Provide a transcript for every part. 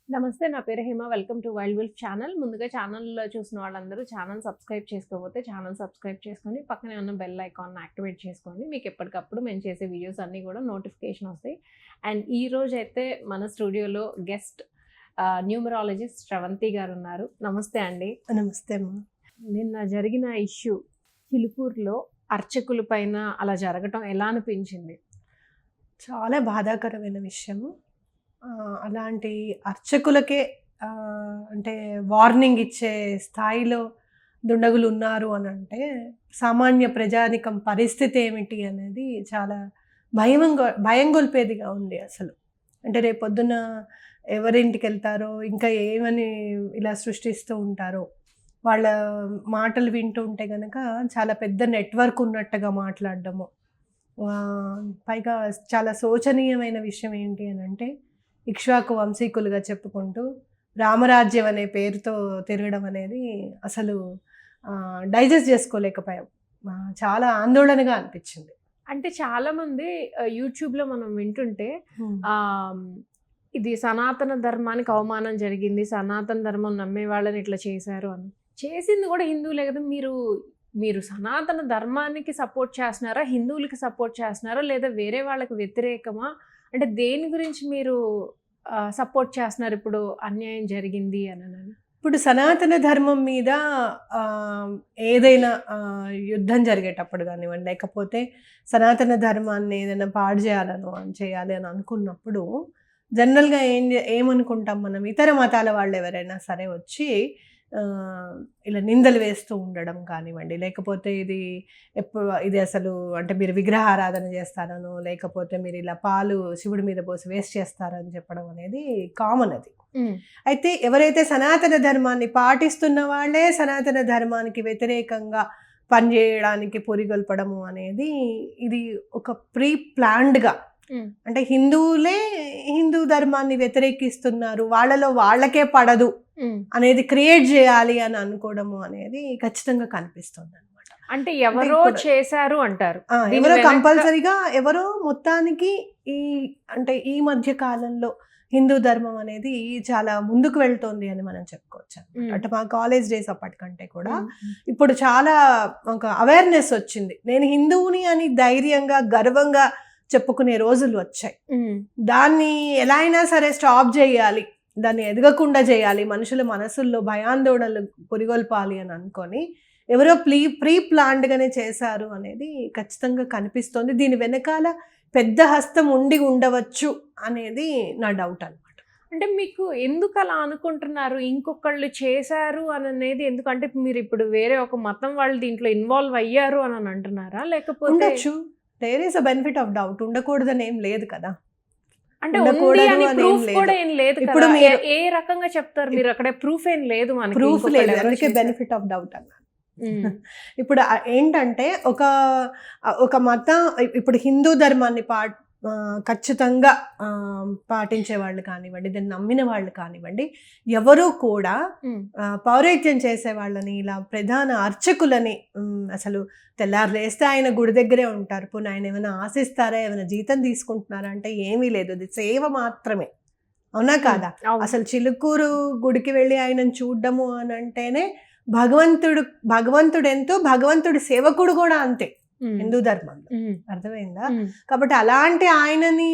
నమస్తే. నా పేరు Hema. Welcome to wild wolf channel. ముందుగా ఛానల్‌లో చూసిన వాళ్ళందరూ ఛానల్ సబ్స్క్రైబ్ చేసుకోకపోతే ఛానల్ సబ్స్క్రైబ్ చేసుకొని, పక్కనే ఉన్న బెల్ ఐకాన్‌ని యాక్టివేట్ చేసుకోండి. మీకు ఎప్పటికప్పుడు మేము చేసే వీడియోస్ అన్నీ కూడా నోటిఫికేషన్ వస్తాయి. అండ్ ఈరోజైతే మన స్టూడియోలో గెస్ట్ న్యూమరాలజిస్ట్ శ్రవంతి గారు ఉన్నారు. నమస్తే అండి. నమస్తే అమ్మా. నిన్న జరిగిన ఇష్యూ చిలుకూరులో అర్చకుల పైన అలా జరగటం ఎలా అనిపించింది? చాలా బాధాకరమైన విషయము. అలాంటి అర్చకులకే అంటే వార్నింగ్ ఇచ్చే స్థాయిలో దుండగులు ఉన్నారు అని అంటే సామాన్య ప్రజానికం పరిస్థితి ఏమిటి అనేది చాలా భయం గొల్పేదిగా ఉంది అసలు. అంటే రేపు పొద్దున ఎవరింటికి వెళ్తారో, ఇంకా ఏమని ఇలా సృష్టిస్తూ ఉంటారో, వాళ్ళ మాటలు వింటూ ఉంటే కనుక చాలా పెద్ద నెట్వర్క్ ఉన్నట్టుగా మాట్లాడడము. పైగా చాలా శోచనీయమైన విషయం ఏంటి అని అంటే, ఇక్ష్వాకు వంశీకులుగా చెప్పుకుంటూ రామరాజ్యం అనే పేరుతో తిరగడం అనేది అసలు డైజెస్ట్ చేసుకోలేకపోయాం. చాలా ఆందోళనగా అనిపించింది. అంటే చాలామంది యూట్యూబ్లో మనం వింటుంటే ఇది సనాతన ధర్మానికి అవమానం జరిగింది, సనాతన ధర్మం నమ్మే వాళ్ళని ఇట్లా చేశారు అని. చేసింది కూడా హిందువులే కదా. మీరు సనాతన ధర్మానికి సపోర్ట్ చేస్తున్నారా, హిందువులకి సపోర్ట్ చేస్తున్నారా, లేదా వేరే వాళ్ళకి వ్యతిరేకమా? అంటే దేని గురించి మీరు సపోర్ట్ చేస్తున్నారు ఇప్పుడు అన్యాయం జరిగింది అని? ఇప్పుడు సనాతన ధర్మం మీద ఏదైనా యుద్ధం జరిగేటప్పుడు కానివ్వండి, లేకపోతే సనాతన ధర్మాన్ని ఏదైనా పాడు చేయాలి అని అనుకున్నప్పుడు జనరల్గా ఏమనుకుంటాం మనం, ఇతర మతాల వాళ్ళు ఎవరైనా సరే వచ్చి ఇలా నిందలు వేస్తూ ఉండడం కానివ్వండి, లేకపోతే ఇది అసలు అంటే మీరు విగ్రహారాధన చేస్తారనో, లేకపోతే మీరు ఇలా పాలు శివుడి మీద పోసి వేస్ట్ చేస్తారని చెప్పడం అనేది కామన్. అది అయితే ఎవరైతే సనాతన ధర్మాన్ని పాటిస్తున్న వాళ్ళే సనాతన ధర్మానికి వ్యతిరేకంగా పనిచేయడానికి పొరిగొల్పడము అనేది ఇది ఒక ప్రీ ప్లాన్డ్గా, అంటే హిందువులే హిందూ ధర్మాన్ని వ్యతిరేకిస్తున్నారు, వాళ్ళకే పడదు అనేది క్రియేట్ చేయాలి అని అనుకోవడము అనేది ఖచ్చితంగా కనిపిస్తుంది అనమాట. అంటే ఎవరో చేశారు అంటారు, ఎవరో కంపల్సరీగా ఎవరో మొత్తానికి ఈ మధ్య కాలంలో హిందూ ధర్మం అనేది చాలా ముందుకు వెళ్తోంది అని మనం చెప్పుకోవచ్చు. అంటే మా కాలేజ్ డేస్ అప్పటికంటే కూడా ఇప్పుడు చాలా ఒక అవేర్నెస్ వచ్చింది. నేను హిందువుని అని ధైర్యంగా గర్వంగా చెప్పుకునే రోజులు వచ్చాయి. దాన్ని ఎలా అయినా సరే స్టాప్ చేయాలి, దాన్ని ఎదగకుండా చేయాలి, మనుషుల మనసుల్లో భయాందోళనలు పురిగొల్పాలి అని అనుకొని ఎవరో ప్రీ ప్లాన్డ్గానే చేశారు అనేది ఖచ్చితంగా కనిపిస్తోంది. దీని వెనకాల పెద్ద హస్తం ఉండవచ్చు అనేది నా డౌట్ అనమాట. అంటే మీకు ఎందుకు అలా అనుకుంటున్నారు, ఇంకొకళ్ళు చేశారు అని అనేది? ఎందుకంటే మీరు ఇప్పుడు వేరే ఒక మతం వాళ్ళు దీంట్లో ఇన్వాల్వ్ అయ్యారు అని అంటున్నారా? లేకపోతే ఉండొచ్చు, there is a benefit of doubt. ఉండకూడదని ఏం లేదు కదా. అంటే ఇప్పుడు ఏ రకంగా చెప్తారు మీరు? అక్కడ ప్రూఫ్ ఏం లేదు, ప్రూఫ్ లేదు, అందుకే బెనిఫిట్ ఆఫ్ డౌట్ అన్నారు. ఇప్పుడు ఏంటంటే ఒక మతం, ఇప్పుడు హిందూ ధర్మాన్ని ఖచ్చితంగా పాటించే వాళ్ళు కానివ్వండి, దాన్ని నమ్మిన వాళ్ళు కానివ్వండి, ఎవరూ కూడా పౌరోహిత్యం చేసే వాళ్ళని, ఇలా ప్రధాన అర్చకులని అసలు తెల్లారు లేస్తే ఆయన గుడి దగ్గరే ఉంటారు. పోనీ ఆయన ఏమైనా ఆశిస్తారా, ఏమైనా జీతం తీసుకుంటున్నారా అంటే ఏమీ లేదు, అది సేవ మాత్రమే. అవునా కాదా? అసలు చిలుకూరు గుడికి వెళ్ళి ఆయనను చూడడము అని అంటేనే భగవంతుడు ఎంతో, భగవంతుడి సేవకుడు కూడా అంతే హిందూ ధర్మంలో. అర్థమైందా? కాబట్టి అలాంటి ఆయనని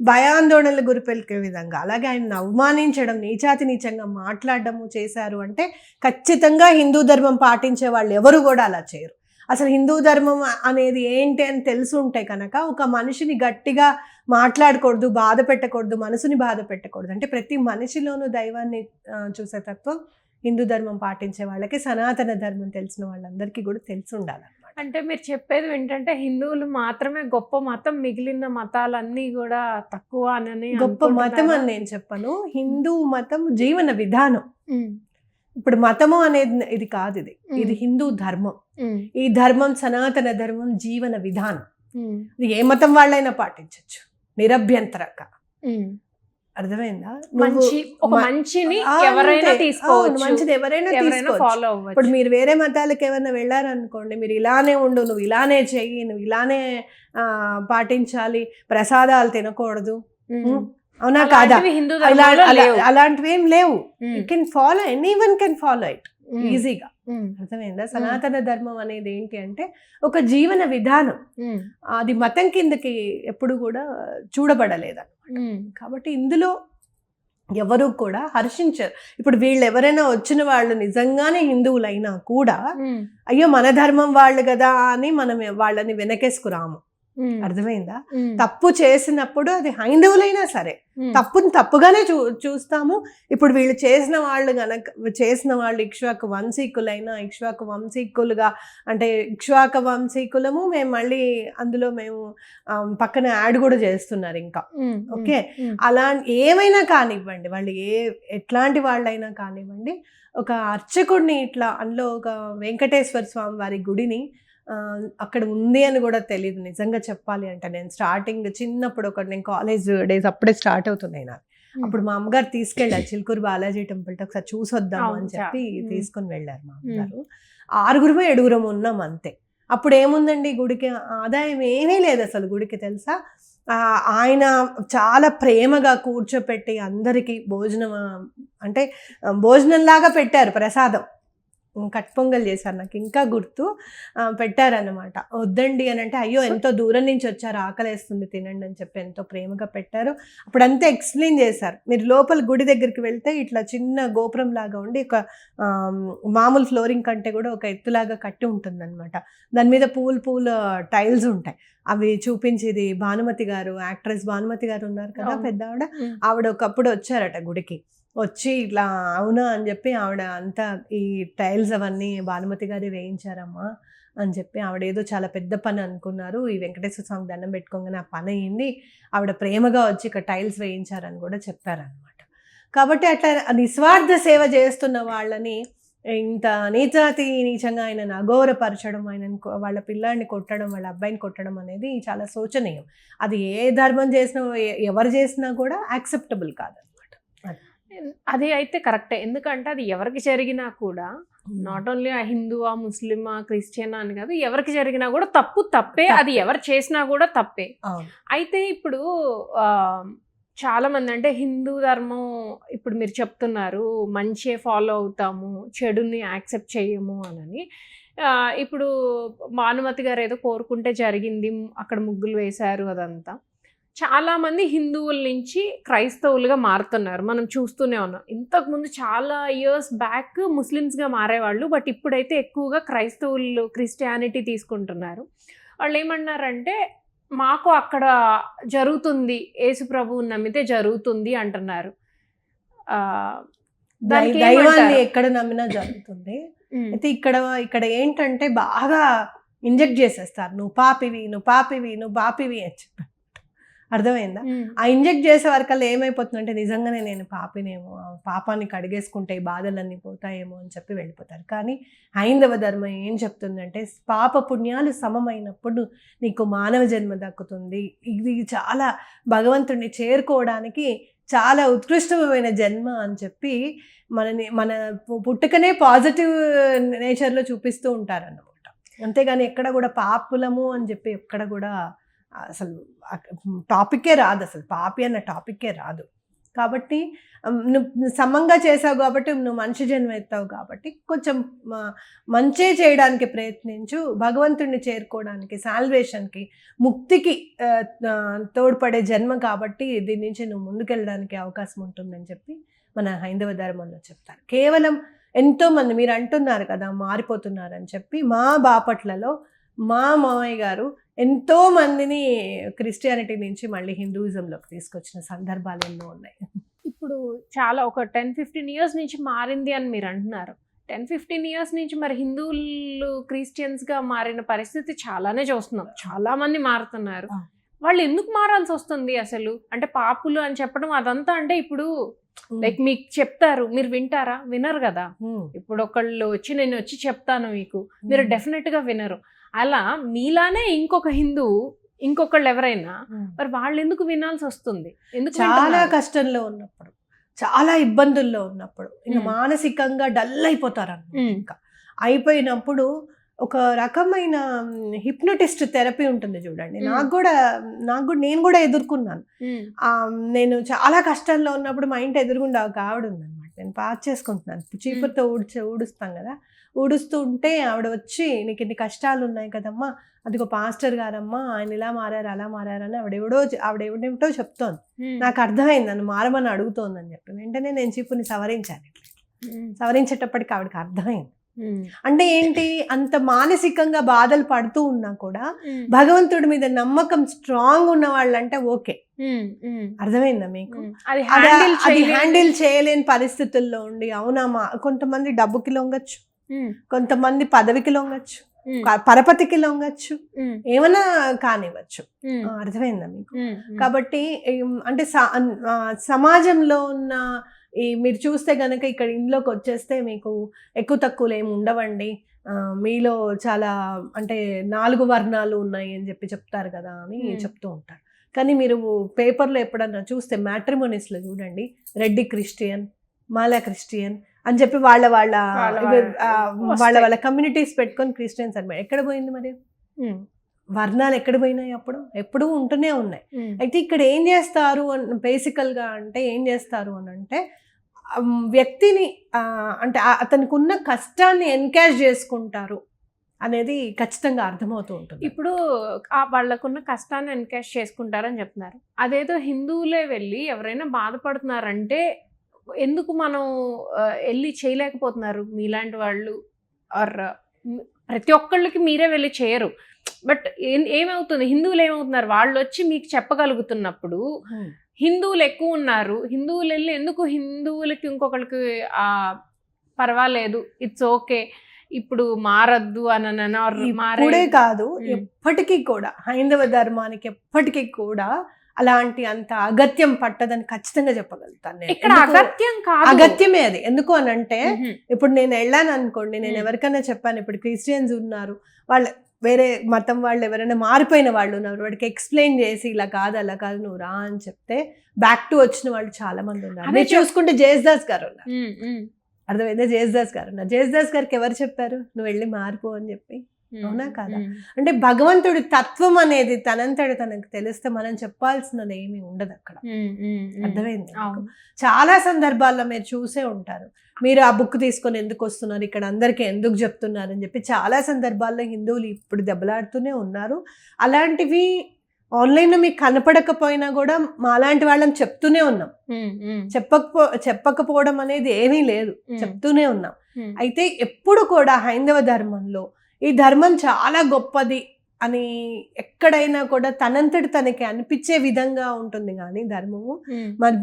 భయాందోళనలు గురిపెలికే విధంగా, అలాగే ఆయనను అవమానించడం, నీచంగా మాట్లాడడము చేశారు అంటే ఖచ్చితంగా హిందూ ధర్మం పాటించే వాళ్ళు ఎవరు కూడా అలా చేయరు. అసలు హిందూ ధర్మం అనేది ఏంటి అని తెలుసుంటే కనుక ఒక మనిషిని గట్టిగా మాట్లాడకూడదు, బాధ పెట్టకూడదు, మనసుని బాధ పెట్టకూడదు. అంటే ప్రతి మనిషిలోనూ దైవాన్ని చూసే తత్వం హిందూ ధర్మం పాటించే వాళ్ళకి, సనాతన ధర్మం తెలిసిన వాళ్ళందరికీ కూడా తెలిసి ఉండాలన్నమాట. అంటే మీరు చెప్పేది ఏంటంటే హిందువులు మాత్రమే గొప్ప మతం, మిగిలిన మతాలన్నీ కూడా తక్కువ అని? గొప్ప మతం అని నేను చెప్పను, హిందూ మతం జీవన విధానం. ఇప్పుడు మతము అనేది ఇది కాదు, ఇది హిందూ ధర్మం. ఈ ధర్మం సనాతన ధర్మం జీవన విధానం. ఇది ఏ మతం వాళ్ళైనా పాటించవచ్చు నిరభ్యంతరంగా. అర్థమైందా? మంచిని ఎవరైనా తీసుకోవచ్చు, మంచిది ఎవరైనా తీసుకోవచ్చు. ఇప్పుడు మీరు వేరే మతాలకు ఏమైనా వెళ్ళారనుకోండి, మీరు ఇలానే ఉండు, నువ్వు ఇలానే చెయ్యి, నువ్వు ఇలానే పాటించాలి, ప్రసాదాలు తినకూడదు, అవునా కాదా? అలాంటివి హిందూ ధర్మంలో లేవు. అలాంటివి ఏం లేవు. Um, you can follow, anyone can follow it um, ఈజీగా. ఉమ్, అర్థమైందా? సనాతన ధర్మం అనేది ఏంటి అంటే ఒక జీవన విధానం, ఉమ్, అది మతం కిందకి ఎప్పుడు కూడా చూడబడలేదు. ఉమ్, కాబట్టి ఇందులో ఎవరు కూడా హర్షించరు. ఇప్పుడు వీళ్ళు ఎవరైనా వచ్చిన వాళ్ళు నిజంగానే హిందువులైనా కూడా ఉమ్, అయ్యో మన ధర్మం వాళ్ళు కదా అని మనం వాళ్ళని వెనకేసుకురాము. ఉమ్, అర్థమైందా? ఉమ్, తప్పు చేసినప్పుడు అది హైందవులైనా సరే ఉమ్, తప్పుని తప్పుగానే చూస్తాము. ఇప్పుడు వీళ్ళు చేసిన వాళ్ళు ఇక్ష్వాకు వంశీకులైనా ఇక్ష్వాకు వంశీకులుగా అంటే ఇక్ష్వాకు వంశీకులము మేము మళ్ళీ అందులో మేము పక్కన యాడ్ కూడా చేస్తున్నారు ఇంకా. ఉమ్, ఓకే, ఉమ్, అలా ఏమైనా కానివ్వండి, వాళ్ళు ఎట్లాంటి వాళ్ళైనా కానివ్వండి, ఒక అర్చకుడిని ఇట్లా అందులో ఒక వెంకటేశ్వర స్వామి వారి గుడిని అక్కడ ఉంది అని కూడా తెలియదు నిజంగా చెప్పాలి అంటే. నేను స్టార్టింగ్ చిన్నప్పుడు నేను కాలేజ్ డేస్ అప్పుడే స్టార్ట్ అవుతున్నాయి నాకు. అప్పుడు మా అమ్మగారు తీసుకెళ్ళారు చిలుకూరు బాలాజీ టెంపుల్ ఒకసారి చూసొద్దాము అని చెప్పి తీసుకొని వెళ్ళారు మా అమ్మగారు. 6 7 ఉన్నాం అంతే. అప్పుడు ఏముందండి గుడికి ఆదాయం ఏమీ లేదు అసలు గుడికి, తెలుసా? ఆయన చాలా ప్రేమగా కూర్చోపెట్టి అందరికీ భోజనం అంటే భోజనంలాగా పెట్టారు, ప్రసాదం కట్పొంగల్ చేశారు, నాకు ఇంకా గుర్తు. పెట్టారన్నమాట. వద్దండి అని అంటే అయ్యో ఎంతో దూరం నుంచి వచ్చారు, ఆకలేస్తుంది తినండి అని చెప్పి ఎంతో ప్రేమగా పెట్టారు. అప్పుడు అంతా ఎక్స్ప్లెయిన్ చేశారు. మీరు లోపల గుడి దగ్గరికి వెళ్తే ఇట్లా చిన్న గోపురం లాగా ఉండి ఒక మామూలు ఫ్లోరింగ్ కంటే కూడా ఒక ఎత్తులాగా కట్టి ఉంటుందన్నమాట. దాని మీద పూల టైల్స్ ఉంటాయి. అవి చూపించేది భానుమతి గారు, యాక్ట్రెస్ భానుమతి గారు ఉన్నారు కదా పెద్ద ఆవిడ ఒకప్పుడు వచ్చారట గుడికి. వచ్చి ఇట్లా అవునా అని చెప్పి ఆవిడ అంతా ఈ టైల్స్ అవన్నీ భానుమతి గారి వేయించారమ్మా అని చెప్పి ఆవిడ ఏదో చాలా పెద్ద పని అనుకున్నారు. ఈ వెంకటేశ్వర స్వామి దండం పెట్టుకోగానే ఆ పని అయింది, ఆవిడ ప్రేమగా వచ్చి ఇక్కడ టైల్స్ వేయించారని కూడా చెప్పారనమాట. కాబట్టి అట్లా నిస్వార్థ సేవ చేస్తున్న వాళ్ళని ఇంత నీచంగా ఆయనను అఘోరపరచడం, ఆయనను వాళ్ళ పిల్లాడిని కొట్టడం, వాళ్ళ అబ్బాయిని కొట్టడం అనేది చాలా శోచనీయం. అది ఏ ధర్మం చేసినా ఎవరు చేసినా కూడా యాక్సెప్టబుల్ కాదు. అది అయితే కరెక్టే. ఎందుకంటే అది ఎవరికి జరిగినా కూడా నాట్ ఓన్లీ ఆ హిందువా ముస్లిమా క్రిస్టియనా అని కాదు, ఎవరికి జరిగినా కూడా తప్పే. అది ఎవరు చేసినా కూడా తప్పే. అయితే ఇప్పుడు చాలా మంది అంటే హిందూ ధర్మం ఇప్పుడు మీరు చెప్తున్నారు మంచే ఫాలో అవుతాము, చెడుని యాక్సెప్ట్ చేయము అని. ఇప్పుడు భానుమతి గారు ఏదో కోరుకుంటే జరిగింది, అక్కడ ముగ్గులు వేశారు, అదంతా చాలామంది హిందువుల నుంచి క్రైస్తవులుగా మారుతున్నారు, మనం చూస్తూనే ఉన్నాం. ఇంతకుముందు చాలా ఇయర్స్ బ్యాక్ ముస్లిమ్స్గా మారేవాళ్ళు, బట్ ఇప్పుడైతే ఎక్కువగా క్రైస్తవులు క్రిస్టియానిటీ తీసుకుంటున్నారు. వాళ్ళు ఏమన్నారంటే మాకు అక్కడ జరుగుతుంది, యేసు ప్రభువుని నమ్మితే జరుగుతుంది అంటున్నారు. దైవాన్ని ఎక్కడ నమ్మినా జరుగుతుంది. అయితే ఇక్కడ ఏంటంటే బాగా ఇంజెక్ట్ చేసేస్తారు, నువ్వు పాపివి అని చెప్పి. అర్థమైందా? ఆ ఇంజెక్ట్ చేసే వరకల్లా ఏమైపోతుందంటే నిజంగానే నేను పాపినేమో, పాపాన్ని కడిగేసుకుంటే ఈ బాధలన్నీ పోతాయేమో అని చెప్పి వెళ్ళిపోతారు. కానీ హైందవ ధర్మం ఏం చెప్తుందంటే పాప పుణ్యాలు సమమైనప్పుడు నీకు మానవ జన్మ దక్కుతుంది. ఇది చాలా భగవంతుడిని చేరుకోవడానికి చాలా ఉత్కృష్టమైన జన్మ అని చెప్పి మన పుట్టుకనే పాజిటివ్ నేచర్లో చూపిస్తూ ఉంటారన్నమాట. అంతేగాని ఎక్కడ కూడా పాపులము అని చెప్పి ఎక్కడ కూడా అసలు టాపికే రాదు, అసలు పాపి అన్న టాపికే రాదు. కాబట్టి నువ్వు సమంగా చేసావు కాబట్టి, నువ్వు మనిషి జన్మ ఎత్తావు కాబట్టి కొంచెం మంచే చేయడానికి ప్రయత్నించు. భగవంతుడిని చేరుకోవడానికి, సాల్వేషన్కి, ముక్తికి తోడ్పడే జన్మ కాబట్టి దీని నుంచి నువ్వు ముందుకెళ్ళడానికి అవకాశం ఉంటుందని చెప్పి మన హైందవ ధర్మంలో చెప్తారు. కేవలం ఎంతోమంది మీరు అంటున్నారు కదా మారిపోతున్నారని చెప్పి, మా బాపట్లలో మా మామయ్య గారు ఎంతో మందిని క్రిస్టియానిటీ నుంచి మళ్ళీ హిందూయిజంలోకి తీసుకొచ్చిన సందర్భాలు ఎన్నో ఉన్నాయి. ఇప్పుడు చాలా ఒక 10-15 years నుంచి మారింది అని మీరు అంటున్నారు. 10-15 years నుంచి మరి హిందువులు క్రిస్టియన్స్గా మారిన పరిస్థితి చాలానే చూస్తున్నాం, చాలా మంది మారుతున్నారు. వాళ్ళు ఎందుకు మారాల్సి వస్తుంది అసలు? అంటే పాపులు అని చెప్పడం అదంతా అంటే ఇప్పుడు లైక్ మీకు చెప్తారు, మీరు వింటారా? వినరు కదా. ఇప్పుడు ఒకళ్ళు వచ్చి నేను వచ్చి చెప్తాను మీకు, మీరు డెఫినెట్గా వినరు. అలా మీలానే ఇంకొక హిందువు ఇంకొకళ్ళు ఎవరైనా మరి వాళ్ళు ఎందుకు వినాల్సి వస్తుంది? ఎందుకు? చాలా కష్టంలో ఉన్నప్పుడు, చాలా ఇబ్బందుల్లో ఉన్నప్పుడు, ఇంకా మానసికంగా డల్ అయిపోతారు. ఇంకా అయిపోయినప్పుడు ఒక రకమైన హిప్నోటిస్ట్ థెరపీ ఉంటుంది చూడండి. Mm. నేను కూడా ఎదుర్కొన్నాను. నేను చాలా కష్టాల్లో ఉన్నప్పుడు మా ఇంటి ఎదురుగుండా ఒక ఆవిడ ఉందన్నమాట. నేను పాస్ చేసుకుంటున్నాను, చీపురుతో ఊడుస్తాం కదా, ఊడుస్తూ ఉంటే ఆవిడ వచ్చి, నీకు ఇన్ని కష్టాలు ఉన్నాయి కదమ్మా, అదిగో పాస్టర్ గారమ్మా, ఆయన ఇలా మారారు అలా మారారు అని ఆవిడేమిటో చెప్తోంది. నాకు అర్థమైంది, నన్ను మారమని అడుగుతోందని చెప్పి వెంటనే నేను చీపుని సవరించాను. సవరించేటప్పటికి ఆవిడకి అర్థమైంది. అంటే ఏంటి, అంత మానసికంగా బాధలు పడుతూ ఉన్నా కూడా భగవంతుడి మీద నమ్మకం స్ట్రాంగ్ ఉన్న వాళ్ళంటే ఓకే. అర్థమైందా మీకు? అది హ్యాండిల్ చేయలేని పరిస్థితుల్లో ఉండి, అవునా, కొంతమంది డబ్బుకి లొంగచ్చు, కొంతమంది పదవికి లొంగచ్చు, పరపతికి లొంగచ్చు, ఏమన్నా కానివ్వచ్చు. అర్థమైందా మీకు? కాబట్టి అంటే సమాజంలో ఉన్న మీరు చూస్తే గనక ఇక్కడ ఇంట్లోకి వచ్చేస్తే మీకు ఎక్కువ తక్కువలు ఏమి ఉండవండి, మీలో చాలా అంటే 4 వర్ణాలు ఉన్నాయి అని చెప్తారు కదా అని చెప్తూ ఉంటారు. కానీ మీరు పేపర్లో ఎప్పుడన్నా చూస్తే మ్యాట్రిమోనీస్లో చూడండి, రెడ్డి క్రిస్టియన్, మాలా క్రిస్టియన్ అని చెప్పి వాళ్ళ కమ్యూనిటీస్ పెట్టుకొని క్రిస్టియన్స్ అనమాట. ఎక్కడ పోయింది మరి వర్ణాలు? ఎక్కడ పోయినాయి? ఎప్పుడూ ఉంటూనే ఉన్నాయి. అయితే ఇక్కడ ఏం చేస్తారు బేసికల్గా అంటే ఏం చేస్తారు అని అంటే, వ్యక్తిని అంటే అతనికి ఉన్న కష్టాన్ని ఎన్కాష్ చేసుకుంటారు అనేది ఖచ్చితంగా అర్థమవుతూ ఉంటుంది. ఇప్పుడు వాళ్ళకున్న కష్టాన్ని ఎన్కాష్ చేసుకుంటారని చెప్తున్నారు. అదేదో హిందువులే వెళ్ళి ఎవరైనా బాధపడుతున్నారంటే ఎందుకు మనం వెళ్ళి చేయలేకపోతున్నారు? మీలాంటి వాళ్ళు ఆర్ ప్రతి ఒక్కళ్ళకి మీరే వెళ్ళి చేయరు. బట్ ఏమవుతుంది, హిందువులు ఏమవుతున్నారు, వాళ్ళు వచ్చి మీకు చెప్పగలుగుతున్నప్పుడు హిందువులు ఎక్కువ ఉన్నారు, హిందువులు వెళ్ళి ఎందుకు హిందువులకి ఇంకొకరికి పర్వాలేదు, ఇట్స్ ఓకే, ఇప్పుడు మారద్దు ఇప్పుడే కాదు, ఎప్పటికీ కూడా హైందవ ధర్మానికి ఎప్పటికీ కూడా అలాంటి అంత అగత్యం పట్టదని ఖచ్చితంగా చెప్పగలుగుతాను. అగత్యమే అది. ఎందుకు అని అంటే, ఇప్పుడు నేను వెళ్ళాను అనుకోండి, నేను ఎవరికైనా చెప్పాను, ఇప్పుడు క్రిస్టియన్స్ ఉన్నారు, వాళ్ళు వేరే మతం వాళ్ళు ఎవరైనా మారిపోయిన వాళ్ళు ఉన్నారు, వాడికి ఎక్స్ప్లెయిన్ చేసి ఇలా కాదు అలా కాదు నువ్వు రా అని చెప్తే బ్యాక్ టు వచ్చిన వాళ్ళు చాలా మంది ఉన్నారు. మీరు చూసుకుంటే జేసుదాస్ గారు ఉన్నారు, అర్థమైందా? జేసుదాస్ గారు ఉన్నారు. జేసుదాస్ గారికి ఎవరు చెప్పారు నువ్వు వెళ్ళి మారిపో అని చెప్పి? అవునా కాదా? అంటే భగవంతుడి తత్వం అనేది తనంతటి తనకు తెలిస్తే మనం చెప్పాల్సినది ఏమీ ఉండదు అక్కడ. అర్థమైంది? చాలా సందర్భాల్లో మీరు చూసే ఉంటారు, మీరు ఆ బుక్ తీసుకొని ఎందుకు వస్తున్నారు ఇక్కడ, అందరికీ ఎందుకు చెప్తున్నారు అని చెప్పి చాలా సందర్భాల్లో హిందువులు ఇప్పుడు దెబ్బలాడుతూనే ఉన్నారు. అలాంటివి ఆన్లైన్లో మీకు కనపడకపోయినా కూడా మాలాంటి వాళ్ళని చెప్తూనే ఉన్నాం. చెప్పకపోవడం అనేది ఏమీ లేదు, చెప్తూనే ఉన్నాం. అయితే ఎప్పుడు కూడా హైందవ ధర్మంలో ఈ ధర్మం చాలా గొప్పది అని ఎక్కడైనా కూడా తనంతటి తనకి అనిపించే విధంగా ఉంటుంది. కానీ ధర్మము మరి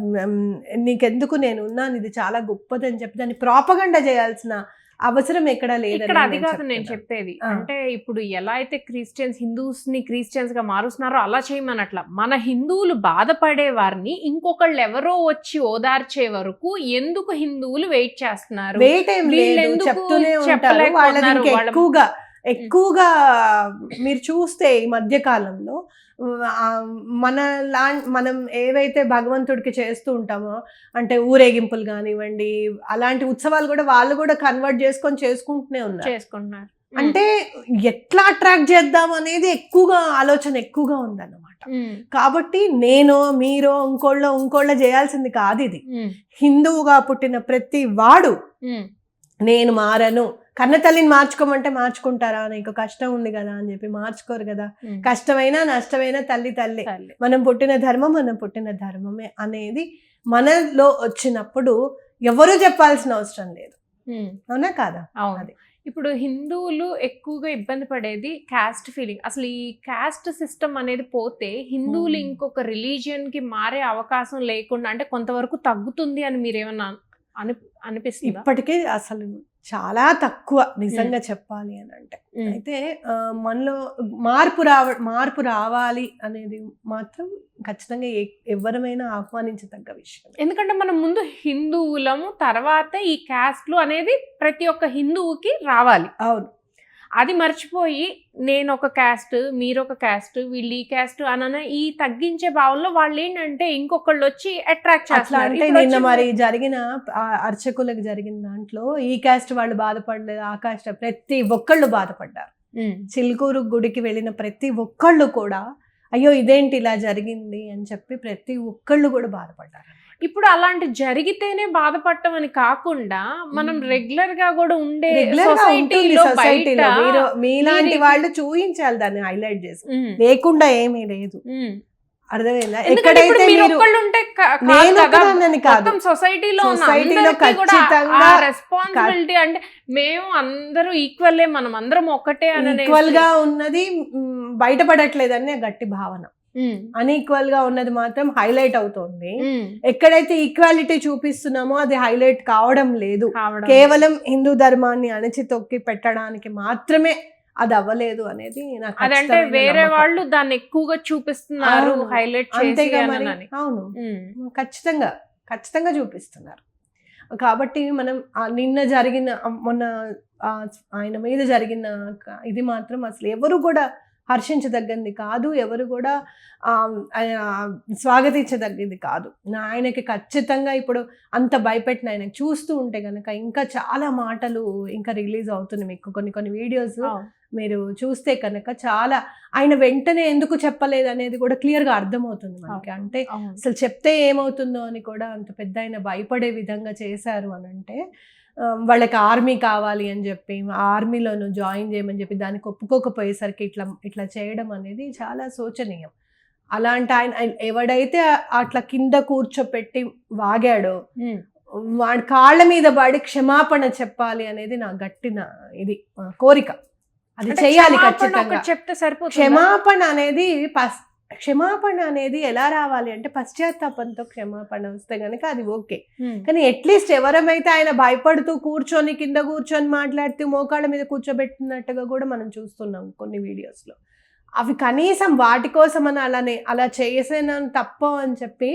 నీకెందుకు నేను ఉన్నాను, ఇది చాలా గొప్పది అని చెప్పి దాన్ని ప్రాపగండా చేయాల్సిన అవసరం ఎక్కడ లేదు. అది కాదు నేను చెప్పేది. అంటే ఇప్పుడు ఎలా అయితే క్రిస్టియన్స్ హిందూస్ ని క్రిస్టియన్స్ గా మారుస్తున్నారో అలా చేయమనట్లా, మన హిందువులు బాధపడే వారిని ఇంకొకళ్ళు ఎవరో వచ్చి ఓదార్చే వరకు ఎందుకు హిందువులు వెయిట్ చేస్తున్నారు? చెప్తూనే ఉంటారు. ఎక్కువగా మీరు చూస్తే ఈ మధ్య కాలంలో మనం ఏవైతే భగవంతుడికి చేస్తూ ఉంటామో, అంటే ఊరేగింపులు కానివ్వండి, అలాంటి ఉత్సవాలు కూడా వాళ్ళు కూడా కన్వర్ట్ చేసుకొని చేసుకుంటూనే చేసుకుంటున్నారు. అంటే ఎట్లా అట్రాక్ట్ చేద్దాం అనేది ఆలోచన ఎక్కువగా ఉందన్నమాట. కాబట్టి మీరు ఇంకోళ్ళ చేయాల్సింది కాదు ఇది. హిందువుగా పుట్టిన ప్రతి వాడు నేను మారను, కన్న తల్లిని మార్చుకోమంటే మార్చుకుంటారా, నీకు కష్టం ఉంది కదా అని చెప్పి మార్చుకోరు కదా. కష్టమైనా నష్టమైనా తల్లి. మనం పుట్టిన ధర్మమే అనేది మనలో వచ్చినప్పుడు ఎవరు చెప్పాల్సిన అవసరం లేదు. అవునా కాదా? అది ఇప్పుడు హిందువులు ఎక్కువగా ఇబ్బంది పడేది క్యాస్ట్ ఫీలింగ్. అసలు ఈ క్యాస్ట్ సిస్టమ్ అనేది పోతే హిందువులు ఇంకొక రిలీజియన్ కి మారే అవకాశం లేకుండా అంటే కొంతవరకు తగ్గుతుంది అని మీరేమన్నా అనిపిస్తుంది? ఇప్పటికే అసలు చాలా తక్కువ నిజంగా చెప్పాలి అని అంటే. అయితే మనలో మార్పు రావాలి అనేది మాత్రం ఖచ్చితంగా ఎవరమైనా ఆహ్వానించదగ్గ విషయం. ఎందుకంటే మనం ముందు హిందువులము, తర్వాత ఈ క్యాస్ట్లు అనేది ప్రతి ఒక్క హిందువుకి రావాలి. అవును. అది మర్చిపోయి నేను ఒక క్యాస్ట్, మీరు ఒక క్యాస్ట్, వీళ్ళు ఈ క్యాస్ట్ అని ఈ తగ్గించే భావంలో వాళ్ళు ఏంటంటే ఇంకొకళ్ళు వచ్చి అట్రాక్ట్ అట్లా చేస్తారు. అంటే ఇప్పుడు నిన్న వచ్చి మరి జరిగిన అర్చకులకు జరిగిన దాంట్లో ఈ క్యాస్ట్ వాళ్ళు బాధపడలేదు, ఆ క్యాస్ట్ ప్రతి ఒక్కళ్ళు బాధపడ్డారు. చిలుకూరు గుడికి వెళ్ళిన ప్రతి ఒక్కళ్ళు కూడా అయ్యో ఇదేంటి ఇలా జరిగింది అని చెప్పి ప్రతి ఒక్కళ్ళు కూడా బాధపడ్డారు. ఇప్పుడు అలాంటి జరిగితేనే బాధపడటం అని కాకుండా మనం రెగ్యులర్ గా కూడా ఉండే రెగ్యులర్ గా ఉంటుంది సొసైటీలో సొసైటీలో. బయట మీలాంటి వాళ్ళు చూపించాలి దాన్ని హైలైట్ చేసి, లేకుండా ఏమీ లేదు. అర్థమైందా? ఎక్కడైతే మీరు నేను ఒక్కదాన్నని కాదు, సొసైటీలో ఖచ్చితంగా రెస్పాన్సిబిలిటీ అంటే మేము అందరూ ఈక్వల్లే, మనం అందరం ఒక్కటే అని ఈక్వల్ గా ఉన్నది బయటపడట్లేదని గట్టి భావన. అన్ఈక్వల్ గా ఉన్నది మాత్రం హైలైట్ అవుతుంది. ఎక్కడైతే ఈక్వాలిటీ చూపిస్తున్నామో అది హైలైట్ కావడం లేదు. కేవలం హిందూ ధర్మాన్ని అణచి తొక్కి పెట్టడానికి మాత్రమే అది అవ్వలేదు అనేది నాకు అదంటే వేరే వాళ్ళు దాన్ని ఎక్కువగా చూపిస్తున్నారు, హైలైట్ అంతేగా మరి. అవును, ఖచ్చితంగా చూపిస్తున్నారు. కాబట్టి మనం నిన్న జరిగిన మొన్న ఆయన మీద జరిగిన ఇది మాత్రం అసలు ఎవరు కూడా హర్షించదగ్గది కాదు, ఎవరు కూడా స్వాగతించదగ్గది కాదు. ఆయనకి ఖచ్చితంగా ఇప్పుడు అంత భయపెట్టిన ఆయన చూస్తూ ఉంటే కనుక ఇంకా చాలా మాటలు ఇంకా రిలీజ్ అవుతుంది. మీకు కొన్ని వీడియోస్ మీరు చూస్తే కనుక చాలా ఆయన వెంటనే ఎందుకు చెప్పలేదు అనేది కూడా క్లియర్గా అర్థమవుతుంది మనకి. అంటే అసలు చెప్తే ఏమవుతుందో అని కూడా అంత పెద్ద ఆయన భయపడే విధంగా చేశారు అని అంటే, వాళ్ళకి ఆర్మీ కావాలి అని చెప్పి ఆర్మీలోను జాయిన్ చేయమని చెప్పి దానికి ఒప్పుకోకపోయేసరికి ఇట్లా చేయడం అనేది చాలా శోచనీయం. అలాంటి ఆయన ఎవడైతే అట్లా కింద కూర్చోపెట్టి వాగాడో వాడి కాళ్ళ మీద పడి క్షమాపణ చెప్పాలి అనేది నా గట్టిన ఇది కోరిక. అది చేయాలి ఖచ్చితంగా. చెప్తే సరిపోతుంది. క్షమాపణ అనేది ఎలా రావాలి అంటే పశ్చాత్తాపంతో క్షమాపణ వస్తే గనక అది ఓకే. కానీ అట్లీస్ట్ ఎవరమైతే ఆయన భయపడుతూ కింద కూర్చొని మాట్లాడుతూ మోకాళ్ళ మీద కూర్చోబెట్టినట్టుగా కూడా మనం చూస్తున్నాం కొన్ని వీడియోస్లో. అవి కనీసం వాటి కోసం అని అలా చేసిన తప్పు అని చెప్పి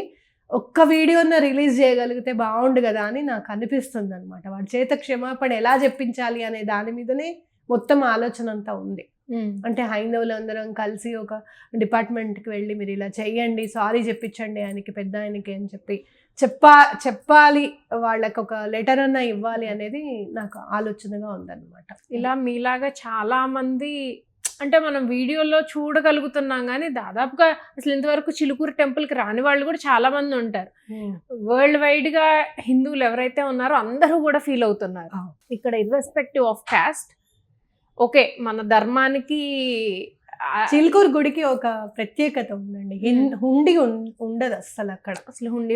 ఒక్క వీడియోని రిలీజ్ చేయగలిగితే బాగుండు కదా అని నాకు అనిపిస్తుంది అనమాట. వాడి చేత క్షమాపణ ఎలా చెప్పించాలి అనే దాని మీదనే మొత్తం ఆలోచన అంతా ఉంది. అంటే హైందవులు అందరం కలిసి ఒక డిపార్ట్మెంట్కి వెళ్ళి మీరు ఇలా చెయ్యండి, సారీ చెప్పించండి ఆయనకి, పెద్ద ఆయనకి అని చెప్పాలి, వాళ్ళకి ఒక లెటర్ అన్నా ఇవ్వాలి అనేది నాకు ఆలోచనగా ఉందన్నమాట. ఇలా మీలాగా చాలా మంది అంటే మనం వీడియోలో చూడగలుగుతున్నాం కానీ దాదాపుగా అసలు ఇంతవరకు చిలుకూరు టెంపుల్కి రాని వాళ్ళు కూడా చాలా మంది ఉంటారు. వరల్డ్ వైడ్ గా హిందువులు ఎవరైతే ఉన్నారో అందరూ కూడా ఫీల్ అవుతున్నారు. ఇక్కడ ఇర్రెస్పెక్టివ్ ఆఫ్ కాస్ట్ ఓకే, మన ధర్మానికి చిలుకూరు గుడికి ఒక ప్రత్యేకత ఉందండి. హుండీ ఉండదు అస్సలు అక్కడ. అసలు హుండీ